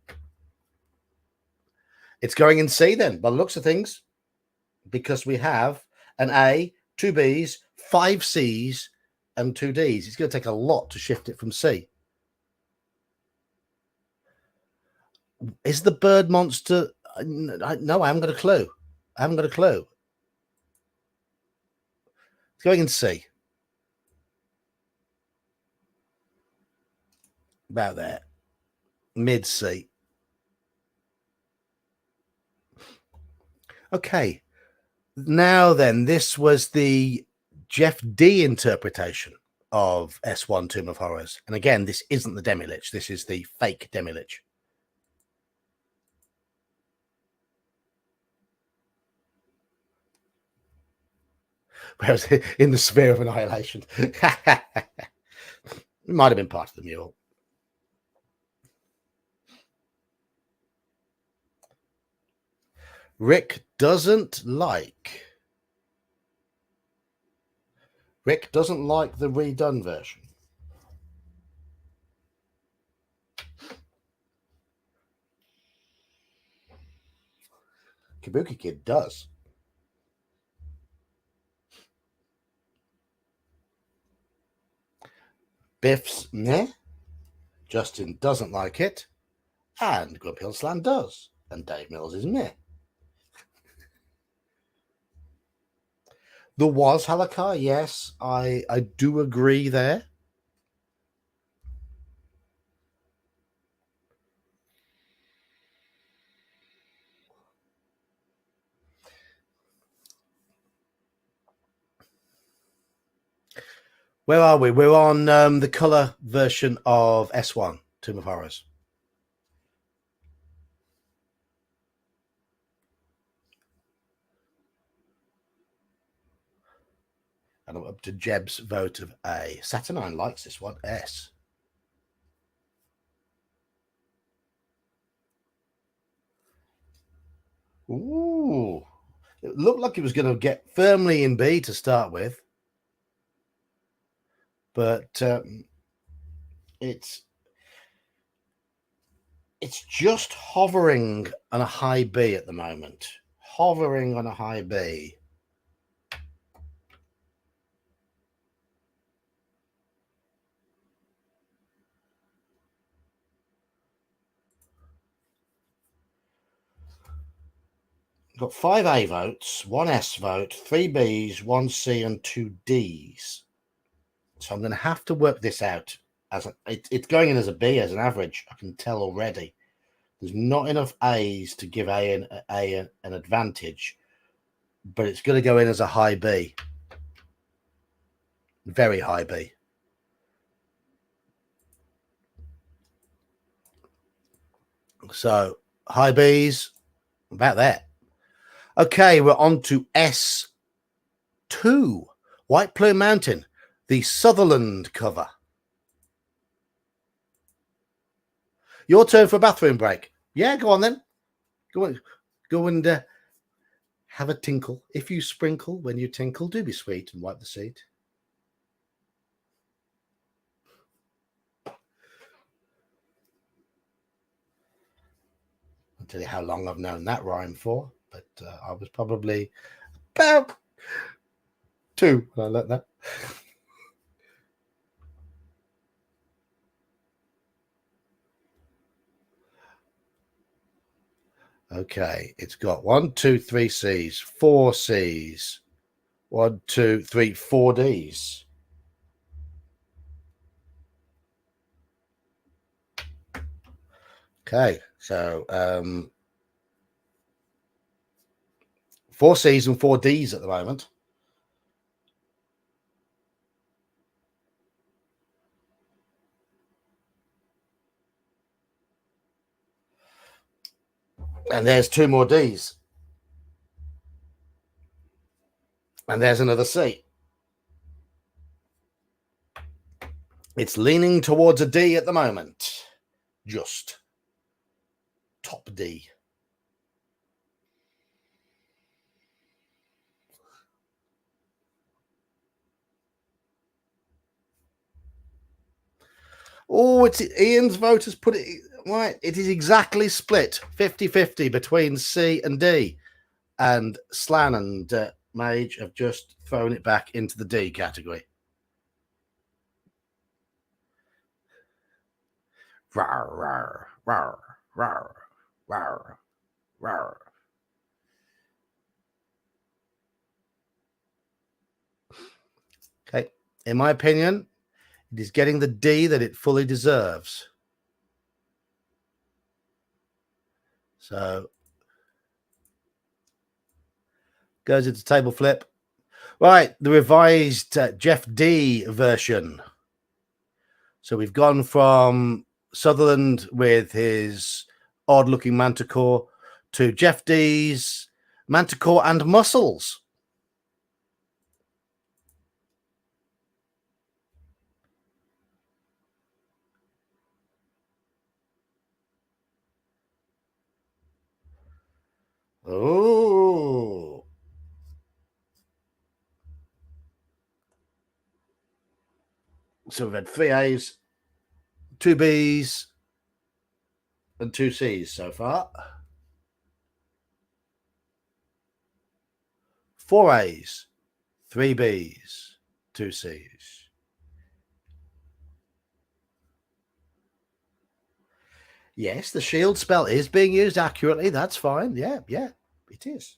It's going in C then, by the looks of things, because we have an A, 2 Bs, 5 Cs, and 2 Ds. It's going to take a lot to shift it from C. Is the bird monster? No, I haven't got a clue. I haven't got a clue. It's going in C. About there. Mid C. Okay. Now then, this was the Jeff D interpretation of S1 Tomb of Horrors. And again, this isn't the demi-lich. This is the fake demi-lich. Whereas in the sphere of annihilation. It might have been part of the mural. Rick doesn't like the redone version. Kabuki Kid does. Biff's meh. Justin doesn't like it. And Grumpy Old Slan does. And Dave Mills is meh. There was Halakha, yes. I do agree there. Where are we? We're on the color version of S1, Tomb of Horrors. And I'm up to Jeb's vote of A. Saturnine likes this one, S. Ooh. It looked like it was going to get firmly in B to start with. But it's just hovering on a high B at the moment. Hovering on a high B. Got 5 A votes, 1 S vote, 3 Bs, 1 C, and 2 Ds. So I'm going to have to work this out. It's going in as a B as an average. I can tell already. There's not enough A's to give A an advantage, but it's going to go in as a high B. Very high B. So high B's, about that. Okay, we're on to S2, White Plume Mountain, the Sutherland cover. Your turn for a bathroom break. Yeah, go on then. Go and have a tinkle. If you sprinkle when you tinkle, do be sweet and wipe the seat. I'll tell you how long I've known that rhyme for, but I was probably about 2 when I learnt that. Okay, it's got 1, 2, 3 C's, 4 C's, 1, 2, 3, 4 D's. Okay, so 4 C's and 4 D's at the moment. And there's 2 more D's. And there's another C. It's leaning towards a D at the moment. Just top D. Oh, it's Ian's vote has put it right. It is exactly split 50-50 between C and D. And Slan and Mage have just thrown it back into the D category. Rawr, rawr, rawr, rawr, rawr, rawr. Okay. In my opinion, it is getting the D that it fully deserves. So goes into table flip. Right, the revised Jeff D version. So we've gone from Sutherland with his odd-looking manticore to Jeff D's manticore and muscles. Oh. So we've had 3 A's, 2 B's, and 2 C's so far. 4 A's, 3 B's, 2 C's. Yes, the shield spell is being used accurately. That's fine. Yeah, it is.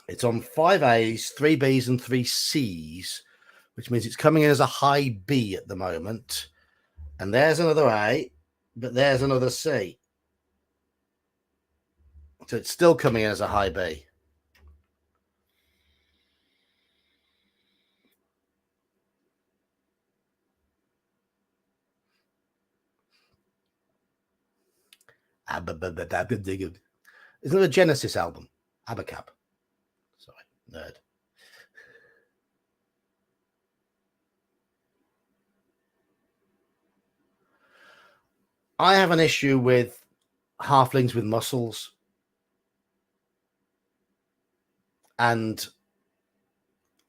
It's on 5 A's, 3 B's, and 3 C's which means it's coming in as a high B at the moment. And there's another A, but there's another C. So it's still coming in as a high B. Isn't it a Genesis album? Abacab. Sorry, nerd. I have an issue with halflings with muscles. And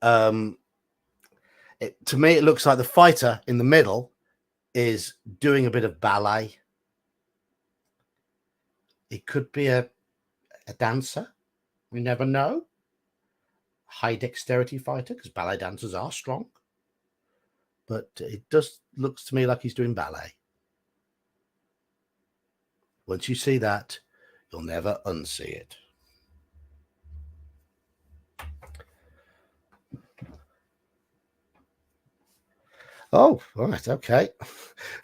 to me, it looks like the fighter in the middle is doing a bit of ballet. It could be a dancer. We never know. High dexterity fighter, because ballet dancers are strong. But it just looks to me like he's doing ballet. Once you see that, you'll never unsee it. Oh, right, okay.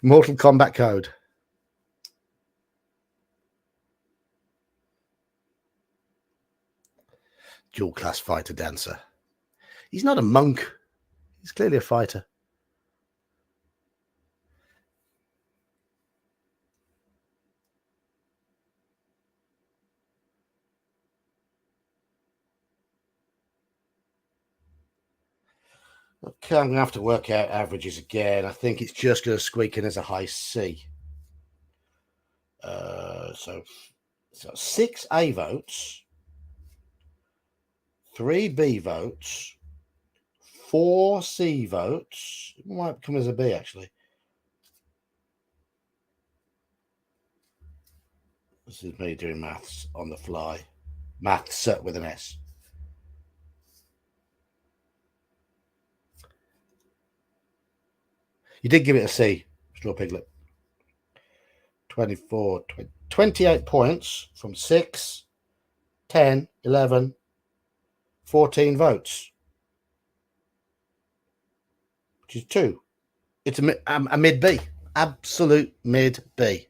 Mortal Kombat code. Dual class fighter dancer. He's not a monk. He's clearly a fighter. Okay, I'm going to have to work out averages again. I think it's just going to squeak in as a high C. So 6 A votes, 3 B votes, 4 C votes. It might come as a B, actually. This is me doing maths on the fly. Maths with an S. You did give it a C, Straw Piglet. 24, 20, 28 points from 6, 10, 11, 14 votes, which is 2. It's a mid B, absolute mid B.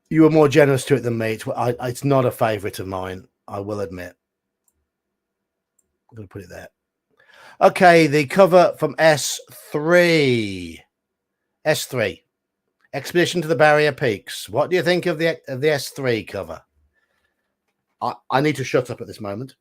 You were more generous to it than me. It's not a favourite of mine, I will admit. I'm going to put it there. Okay, the cover from S3. S3. Expedition to the Barrier Peaks. What do you think of the S3 cover? I need to shut up at this moment.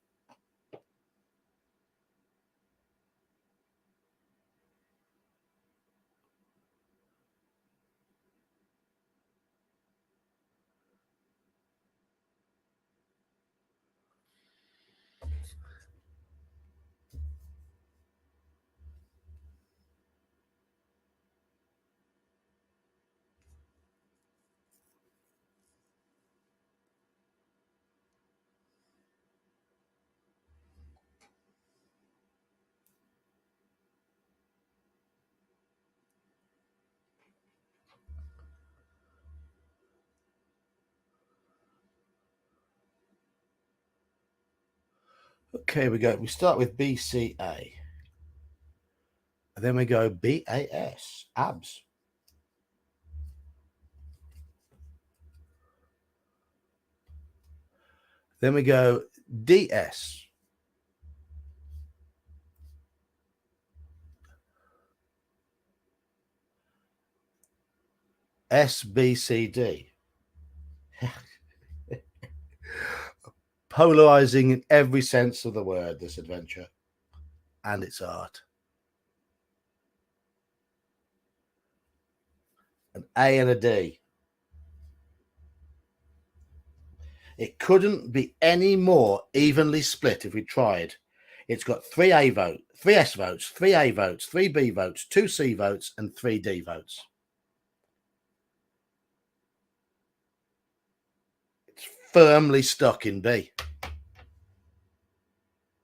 Okay, we go. We start with BCA. And then we go BAS, abs. Then we go DS. SBCD. Polarizing in every sense of the word, this adventure and its art. An A and a D. It couldn't be any more evenly split if we tried. It's got 3 A votes, 3 S votes, 3 A votes, 3 B votes, 2 C votes, and 3 D votes. It's firmly stuck in B.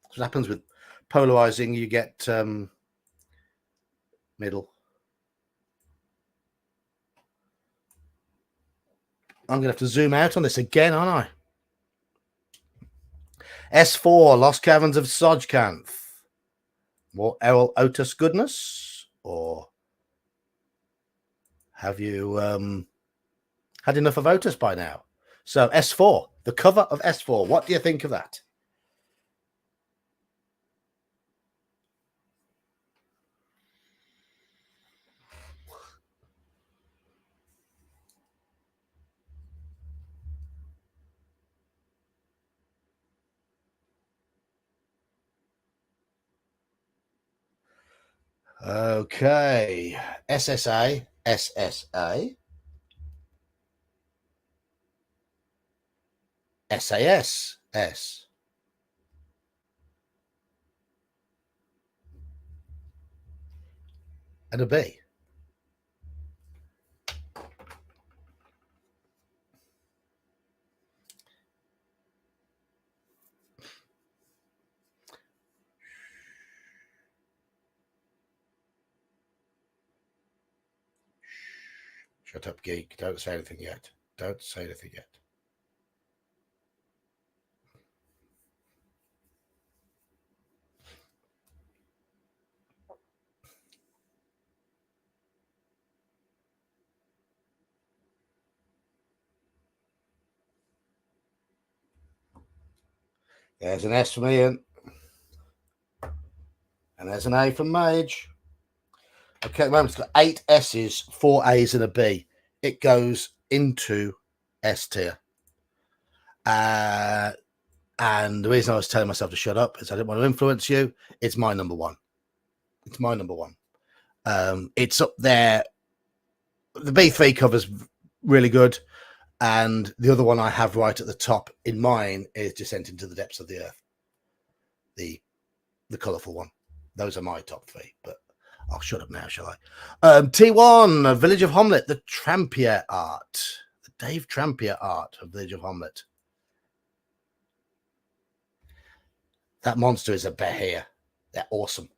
That's what happens with polarizing. You get middle. I'm going to have to zoom out on this again, aren't I? S4, Lost Caverns of Sojkanth. More Errol Otis goodness? Or have you had enough of Otis by now? So S4, the cover of S4. What do you think of that? Okay. SSA, SSA, SAS, S. And a B. Shut up, geek. Don't say anything yet. Don't say anything yet. There's an S from Ian. And there's an A from Mage. Okay, at the moment it's got 8 S's, 4 A's, and a B. It goes into S tier. And the reason I was telling myself to shut up is I didn't want to influence you. It's my number one. It's my number one. It's up there. The B3 cover's really good. And the other one I have right at the top in mine is Descent into the Depths of the Earth. The colourful one. Those are my top 3, but I'll shut up now, shall I? T1, Village of Homlet, the Trampier art. The Dave Trampier art of Village of Homlet. That monster is a behir. They're awesome.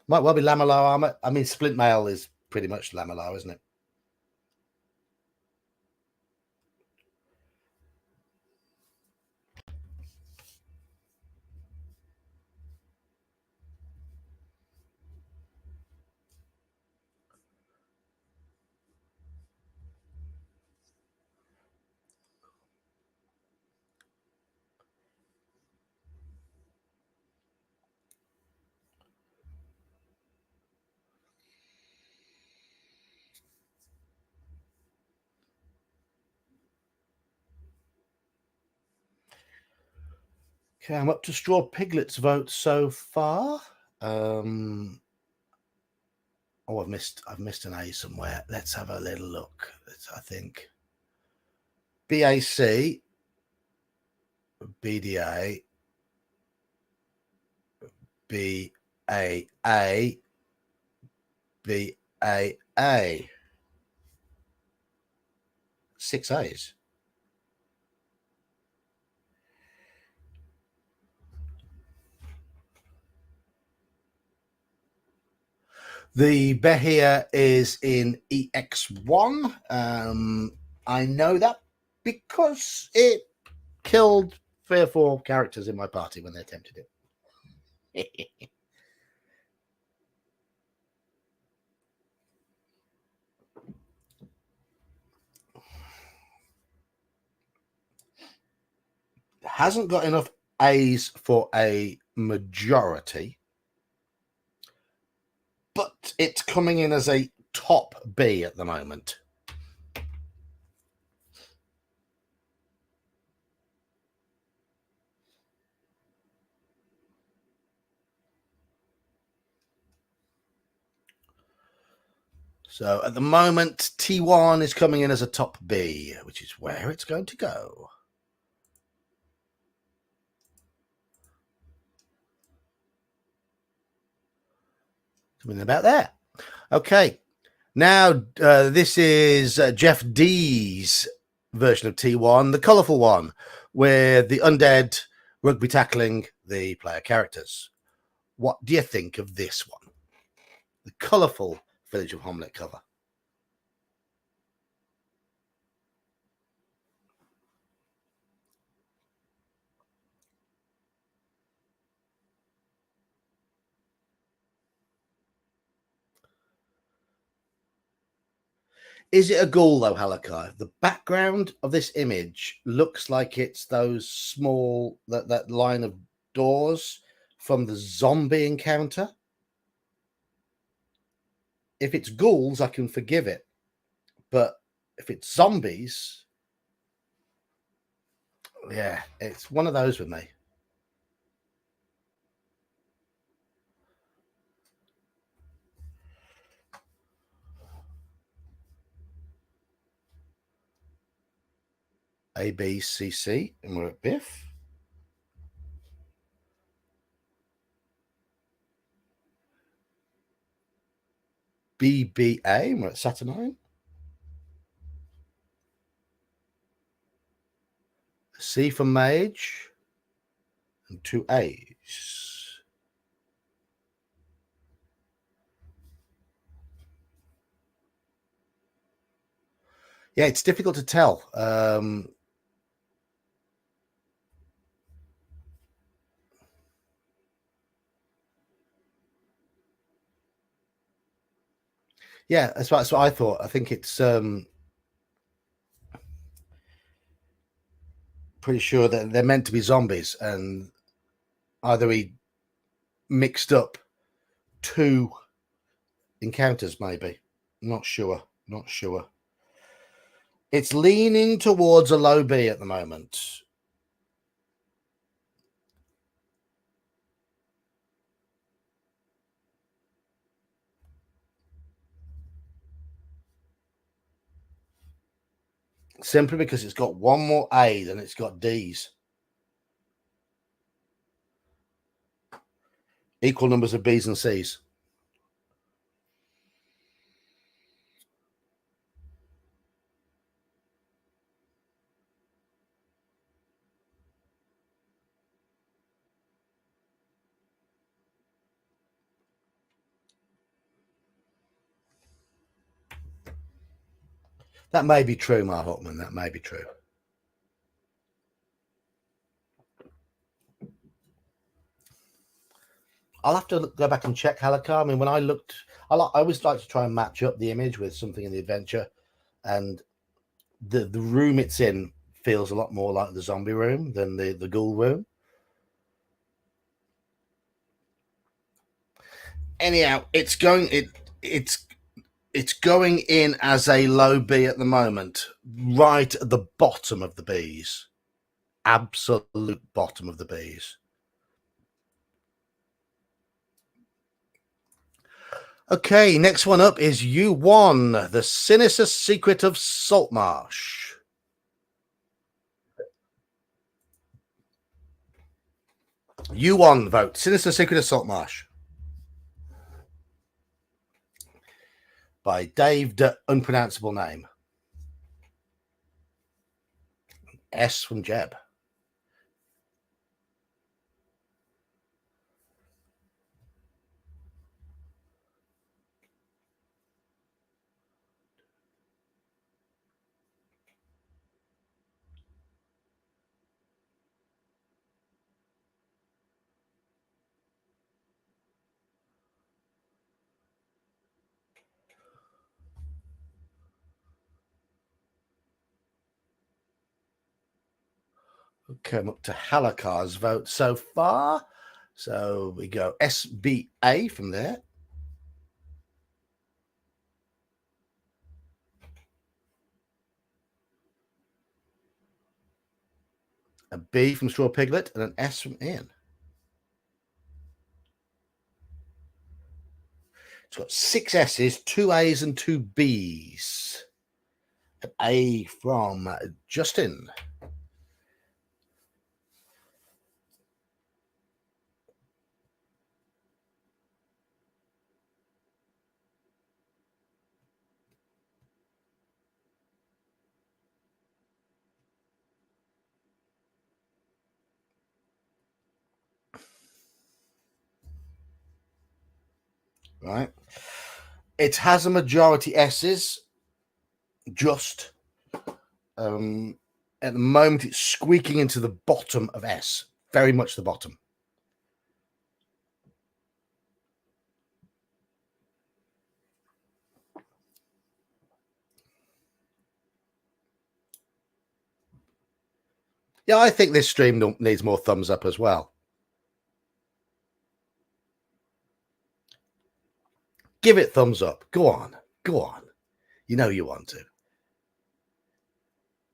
Might well be Lamellar armor. I mean, Splint Mail is pretty much Lamellar, isn't it? Okay, I'm up to Straw Piglet's vote so far. Oh, I've missed an A somewhere. Let's have a little look. I think BAC, BDA, BAA, BAA. 6 A's. The behir is in EX1. I know that because it killed 3 or 4 characters in my party when they attempted it. Hasn't got enough A's for a majority, but it's coming in as a top B at the moment. So at the moment, T1 is coming in as a top B, which is where it's going to go. Something about there. Okay. Now, this is Jeff D's version of T1, the colourful one, where the undead rugby tackling the player characters. What do you think of this one? The colourful Village of Homlet cover. Is it a ghoul though, Halakai? The background of this image looks like it's those small that line of doors from the zombie encounter. If it's ghouls, I can forgive it, but if it's zombies, yeah, it's one of those with me. A, B, C, C, and we're at Biff. B, B, A, and we're at Saturnine. C for Mage, and 2 A's. Yeah, it's difficult to tell. Yeah, that's what I thought. I think it's pretty sure that they're meant to be zombies, and either he mixed up 2 encounters, maybe. Not sure. Not sure. It's leaning towards a low B at the moment. Simply because it's got one more A than it's got D's. Equal numbers of B's and C's. That may be true, Mark Hotman. That may be true. I'll have to go back and check Halakar. I mean, when I looked, I always like to try and match up the image with something in the adventure, and the room it's in feels a lot more like the zombie room than the ghoul room. Anyhow, it's going in as a low B at the moment, right at the bottom of the B's. Absolute bottom of the B's. Okay, next one up is U1, The Sinister Secret of Saltmarsh. U1 vote, Sinister Secret of Saltmarsh. By Dave the Unpronounceable Name. S from Jeb. Okay, I'm up to Halakar's vote so far. So we go SBA from there. A B from Straw Piglet and an S from Ian. It's got 6 S's, 2 A's, and 2 B's. An A from Justin. Right. It has a majority S's. Just at the moment, it's squeaking into the bottom of S. Very much the bottom. Yeah, I think this stream needs more thumbs up as well. Give it thumbs up. Go on. Go on. You know you want to.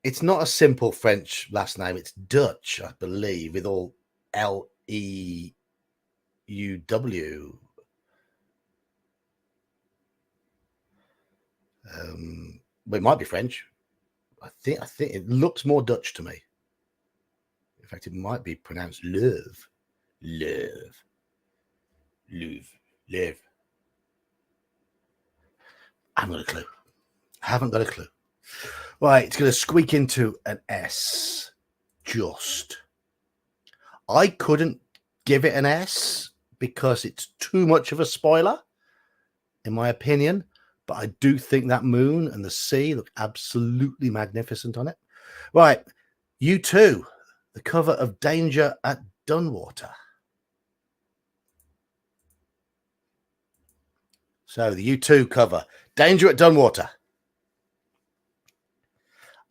It's not a simple French last name. It's Dutch, I believe, with all Leuw. But it might be French. I think it looks more Dutch to me. In fact, it might be pronounced Leuv. Leuv. Leuv. Leuv. I haven't got a clue. I haven't got a clue. Right, it's going to squeak into an S. Just. I couldn't give it an S because it's too much of a spoiler, in my opinion. But I do think that moon and the sea look absolutely magnificent on it. Right, you too. The cover of Danger at Dunwater. So the U2 cover, Danger at Dunwater.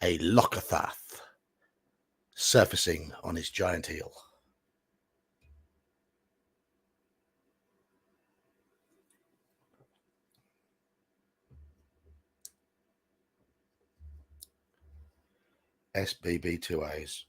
A Locathath surfacing on his giant eel. SBB2As.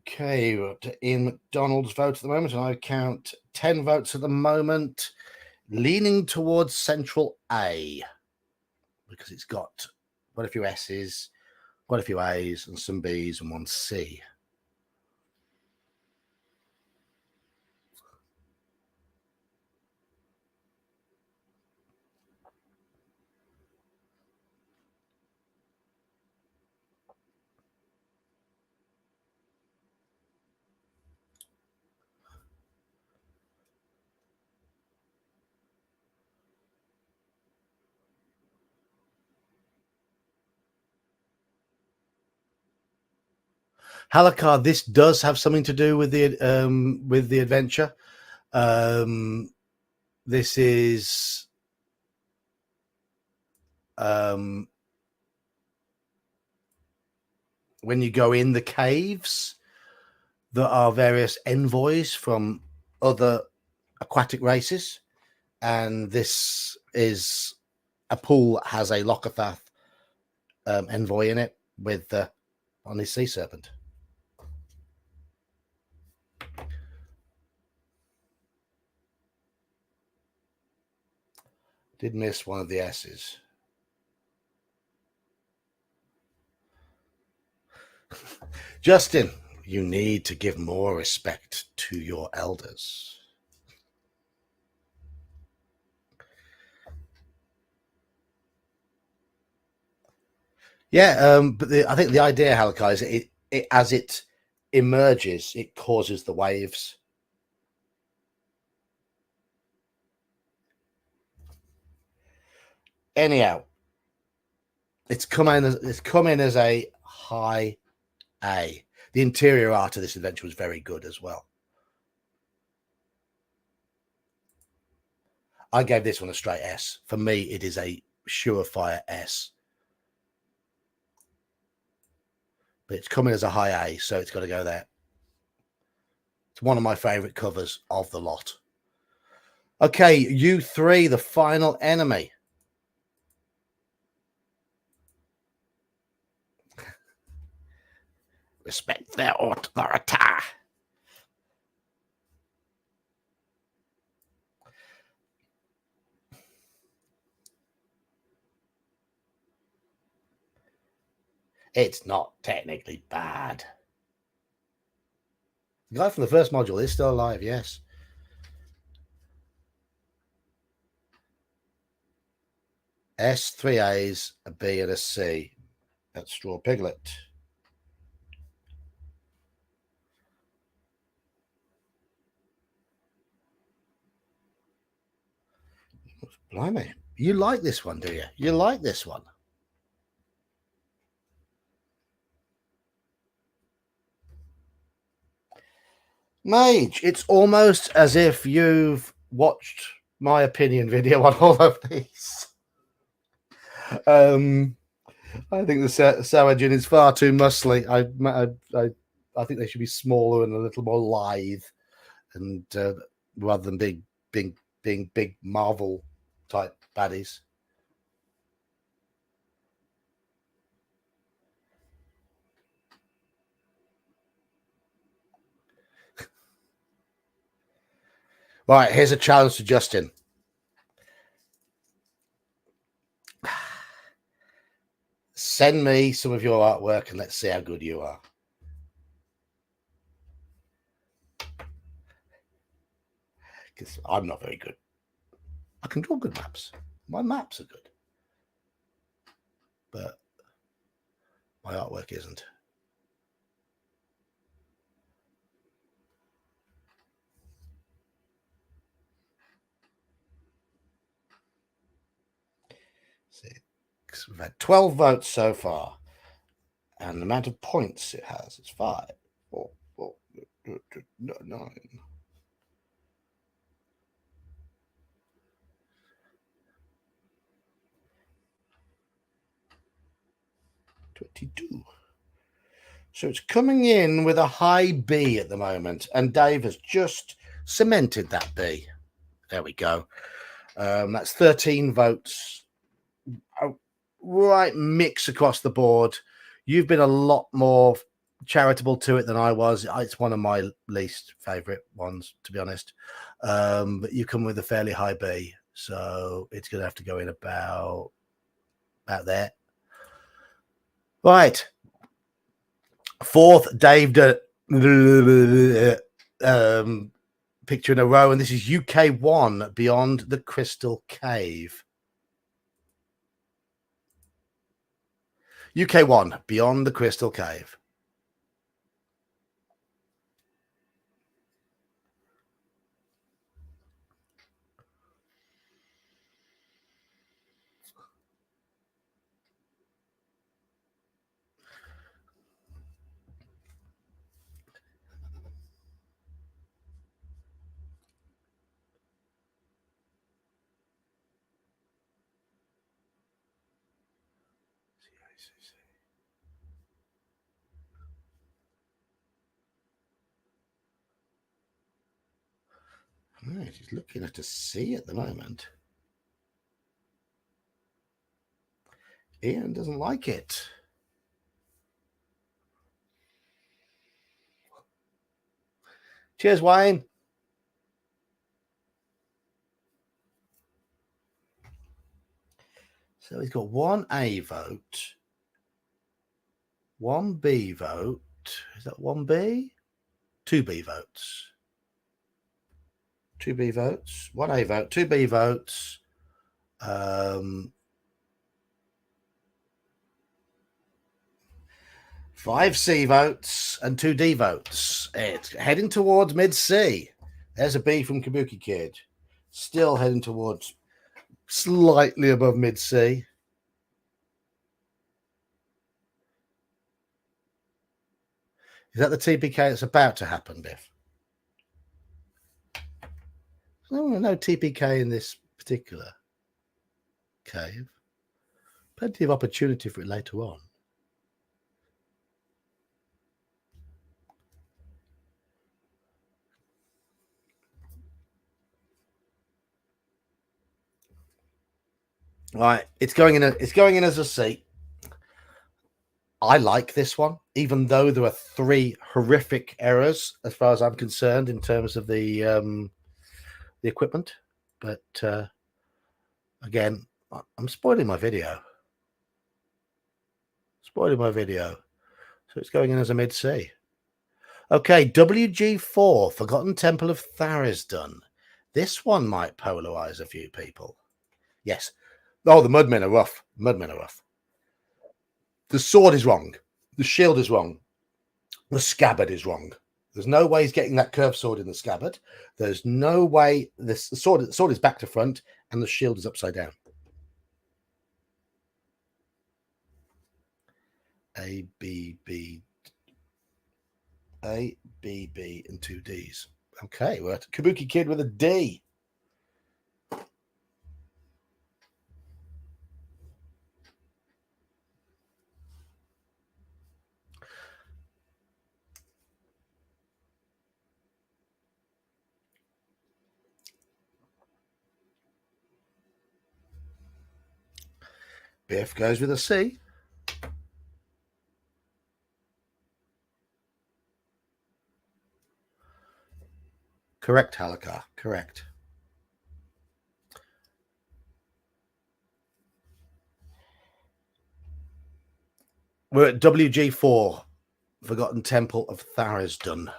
Okay, we're up to Ian McDonald's vote at the moment, and I count 10 votes at the moment, leaning towards Central A, because it's got quite a few S's, quite a few A's, and some B's, and one C. Halakar, this does have something to do with the adventure. This is when you go in the caves, there are various envoys from other aquatic races, and this is a pool that has a Locathath envoy in it with on his sea serpent. Did miss one of the S's. Justin, you need to give more respect to your elders. Yeah, but I think the idea, Halakha, is it as it emerges, it causes the waves. Anyhow, it's come in as a high A. The interior art of this adventure was very good as well. I gave this one a straight S. For me, it is a surefire S. But it's coming as a high A, so it's got to go there. It's one of my favorite covers of the lot. Okay, U3, the final enemy. Respect their authority. It's not technically bad. The guy from the first module is still alive, yes. S, 3 A's, a B, and a C. That's Straw Piglet. Blimey. You like this one, do you? You like this one? Mage, it's almost as if you've watched my opinion video on all of these. I think the sour gin is far too muscly. I think they should be smaller and a little more lithe, and rather than being big Marvel type baddies. Right, here's a challenge to Justin. Send me some of your artwork and let's see how good you are. Because I'm not very good. I can draw good maps. My maps are good. But my artwork isn't. We've had 12 votes so far, and the amount of points it has is 5, 4, 4, 9. 22. So it's coming in with a high B at the moment, and Dave has just cemented that B. There we go. That's 13 votes. Right mix across the board. You've been a lot more charitable to it than I was. It's one of my least favorite ones, to be honest. But you come with a fairly high B, so it's going to have to go in about there. Right. Fourth, Dave picture in a row, and this is UK1 Beyond the Crystal Cave. UK1 Beyond the Crystal Cave. Right, he's looking at a C at the moment. Ian doesn't like it. Cheers, Wayne. So he's got 1 A vote, 1 B vote. Is that 1 B? 2 B votes. 2 B votes, 1 A vote, 2 B votes. 5 C votes and 2 D votes. It's heading towards mid C. There's a B from Kabuki Kid. Still heading towards slightly above mid C. Is that the TPK that's about to happen, Biff? No TPK in this particular cave. Plenty of opportunity for it later on. Right, it's going in as a C. I like this one, even though there are 3 horrific errors as far as I'm concerned in terms of the equipment. But again, I'm spoiling my video. So it's going in as a mid C. Okay, WG4, Forgotten Temple of Tharisdun. This one might polarize a few people. Yes. Oh, the Mudmen are rough. The sword is wrong. The shield is wrong. The scabbard is wrong. There's no way he's getting that curved sword in the scabbard. There's no way the sword is back to front and the shield is upside down. A, B, B, A, B, B, and 2 Ds. Okay, we're at Kabuki Kid with a D. Biff goes with a C. Correct, Halakar. Correct. We're at WG4, Forgotten Temple of Tharizdun.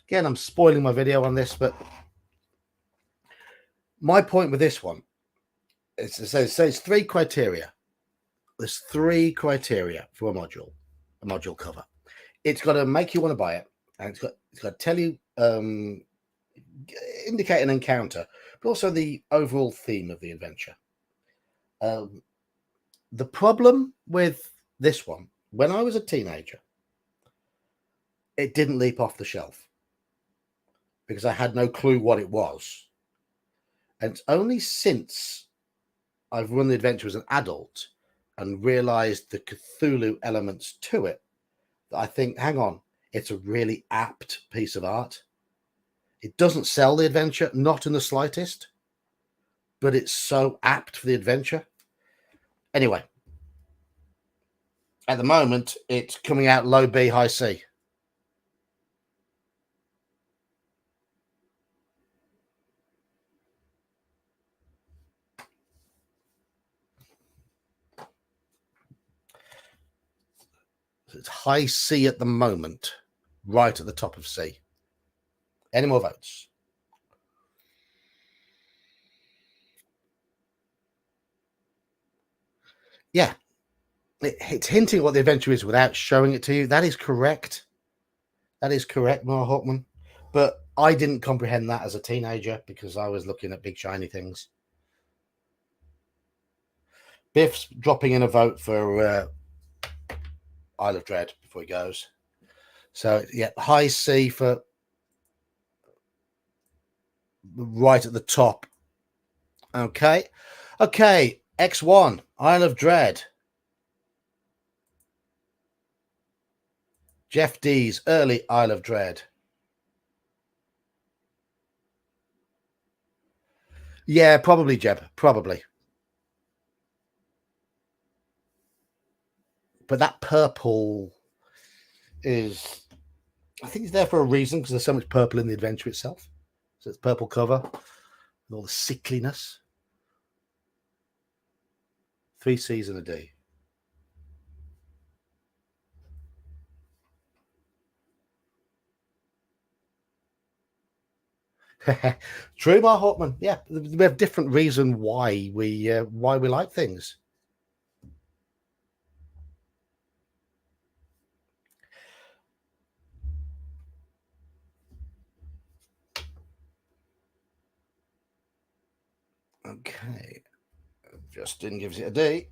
Again, I'm spoiling my video on this, but my point with this one is to say it's 3 criteria. There's 3 criteria for a module cover. It's got to make you want to buy it, and it's got to tell you, indicate an encounter, but also the overall theme of the adventure. The problem with this one, when I was a teenager, it didn't leap off the shelf because I had no clue what it was. And it's only since I've run the adventure as an adult and realized the Cthulhu elements to it that I think, hang on, it's a really apt piece of art. It doesn't sell the adventure, not in the slightest, but it's so apt for the adventure. Anyway, at the moment, it's coming out low B, high C. It's high C at the moment, right at the top of C. Any more votes? Yeah, it's hinting what the adventure is without showing it to you. That is correct. That is correct, Mar Hawkman. But I didn't comprehend that as a teenager because I was looking at big shiny things. Biff's dropping in a vote for Isle of Dread before he goes. So, yeah, high C for right at the top. Okay. Okay, X1, Isle of Dread. Jeff D's early Isle of Dread. Yeah, probably, Jeb. Probably. But that purple is, I think it's there for a reason because there's so much purple in the adventure itself. So it's purple cover with all the sickliness. 3 C's and a D. True, Mar Hawkman. Yeah, we have different reason why we like things. Okay, Justin gives it a D.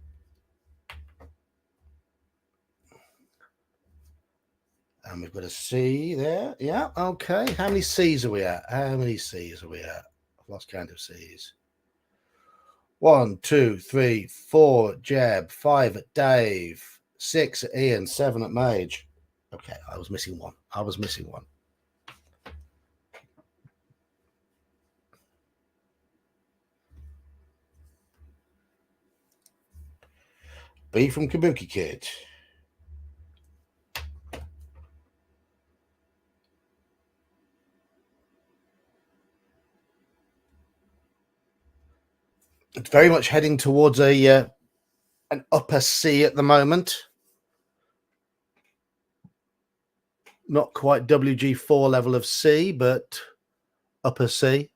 And we've got a C there. Yeah, okay. How many C's are we at? How many C's are we at? I've lost count of C's. 1, 2, 3, 4, Jeb, 5 at Dave, 6 at Ian, 7 at Mage. Okay, I was missing one. B from Kabuki Kid. It's very much heading towards an upper C at the moment. Not quite WG4 level of C, but upper C.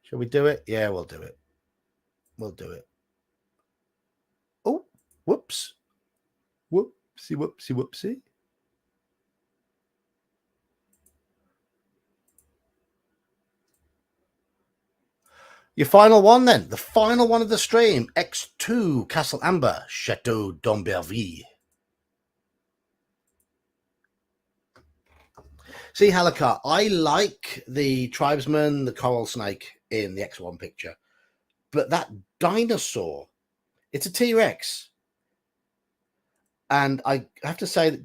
Shall we do it? Yeah, we'll do it. We'll do it. Oh, whoops. Whoopsie, whoopsie, whoopsie. Your final one then. The final one of the stream. X2 Castle Amber, Chateau d'Amberville. See, Halakar, I like the tribesman, the coral snake in the X1 picture. But that dinosaur, it's a T-Rex. And I have to say that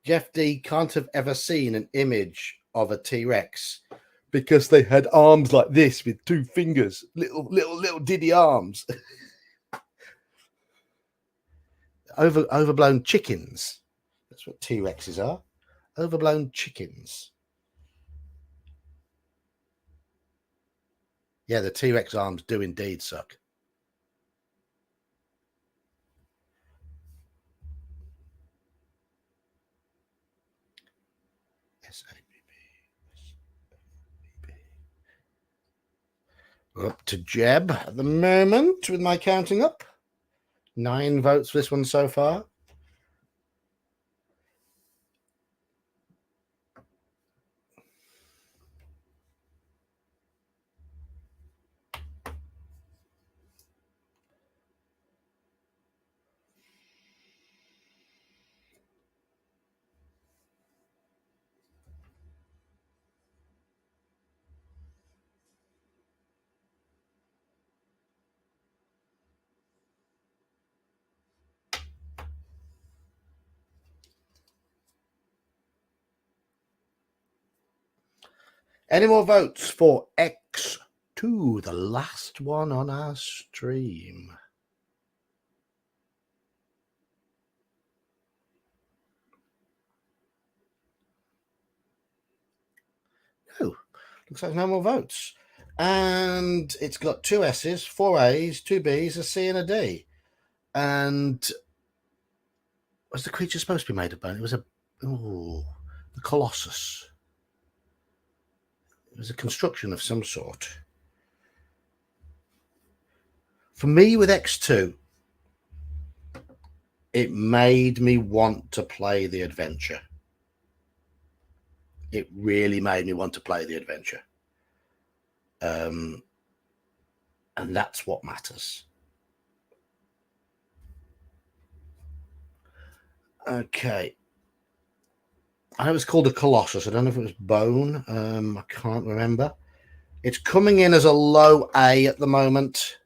Jeff D can't have ever seen an image of a T-Rex because they had arms like this with two fingers, little diddy arms. Overblown chickens. That's what T-Rexes are. Overblown chickens. Yeah, the T-Rex arms do indeed suck. S-A-B-B. We're up to Jeb at the moment with my counting up. 9 votes for this one so far. Any more votes for X2, the last one on our stream? No, looks like no more votes. And it's got 2 S's, 4 A's, 2 B's, a C, and a D. And was the creature supposed to be made of bone? It was the Colossus. It was a construction of some sort. For me, with X2, it made me want to play the adventure. It really made me want to play the adventure. And that's what matters. Okay. I know it's called a Colossus. I don't know if it was bone. I can't remember. It's coming in as a low A at the moment.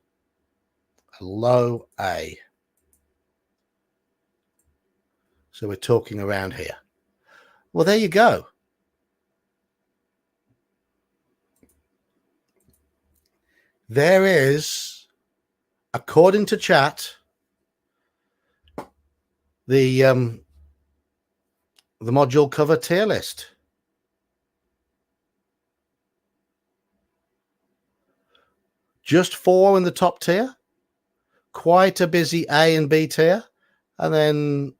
A low A. So we're talking around here. Well, there you go. There is, according to chat, the module cover tier list. Just 4 in the top tier. Quite a busy A and B tier. And then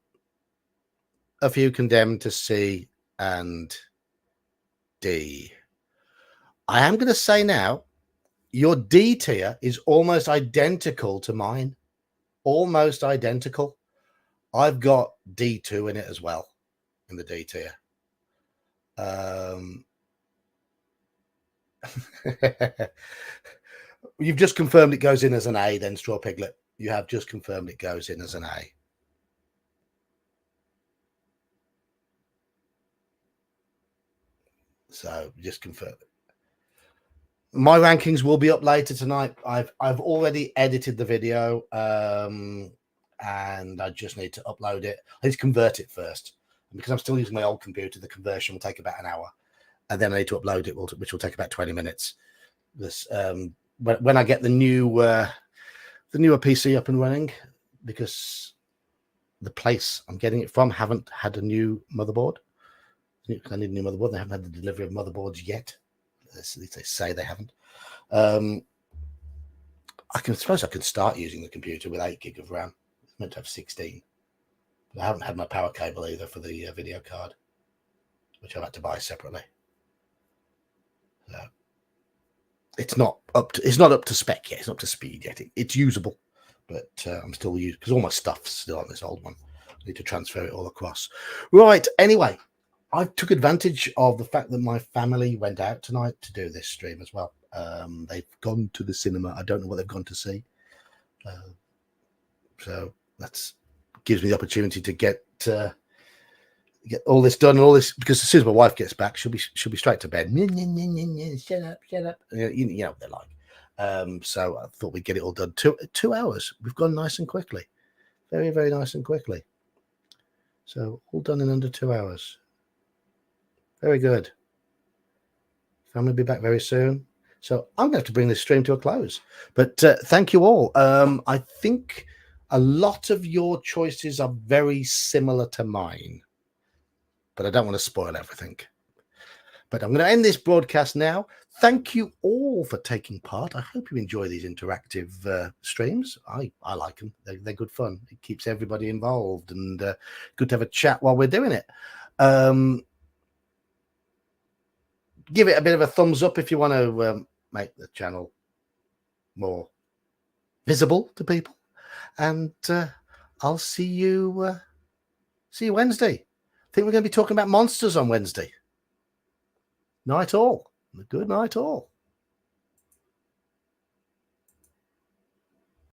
a few condemned to C and D. I am going to say now, your D tier is almost identical to mine. Almost identical. I've got D2 in it as well, in the D tier. You've just confirmed it goes in as an A then, Straw Piglet. You have just confirmed it goes in as an A. So just confirm it. My rankings will be up later tonight. I've already edited the video, and I just need to upload it. I need to convert it first. And because I'm still using my old computer, the conversion will take about an hour, and then I need to upload it, which will take about 20 minutes. This when I get the newer PC up and running, because the place I'm getting it from haven't had a new motherboard. I need a new motherboard. They haven't had the delivery of motherboards yet. At least they say they haven't. I suppose I could start using the computer with 8 gig of RAM. It's meant to have 16. I haven't had my power cable either for the video card, which I've had to buy separately. So it's not up to spec yet. It's not up to speed yet. It's usable, but I'm still using because all my stuff's still on this old one. I need to transfer it all across. Right. Anyway, I took advantage of the fact that my family went out tonight to do this stream as well. They've gone to the cinema. I don't know what they've gone to see. So that gives me the opportunity to get all this done and all this, because as soon as my wife gets back, she'll be straight to bed. Shut up. You know what they're like. So I thought we'd get it all done. 2 hours. We've gone nice and quickly. Very, very nice and quickly. So all done in under 2 hours. Very good. Family will be back very soon. So I'm going to have to bring this stream to a close. But thank you all. I think a lot of your choices are very similar to mine, but I don't want to spoil everything. But I'm going to end this broadcast now. Thank you all for taking part. I hope you enjoy these interactive streams. I like them. They're good fun. It keeps everybody involved, and good to have a chat while we're doing it. Give it a bit of a thumbs up if you want to make the channel more visible to people. And I'll see you Wednesday. I think we're going to be talking about monsters on Wednesday. Night all. Good night all.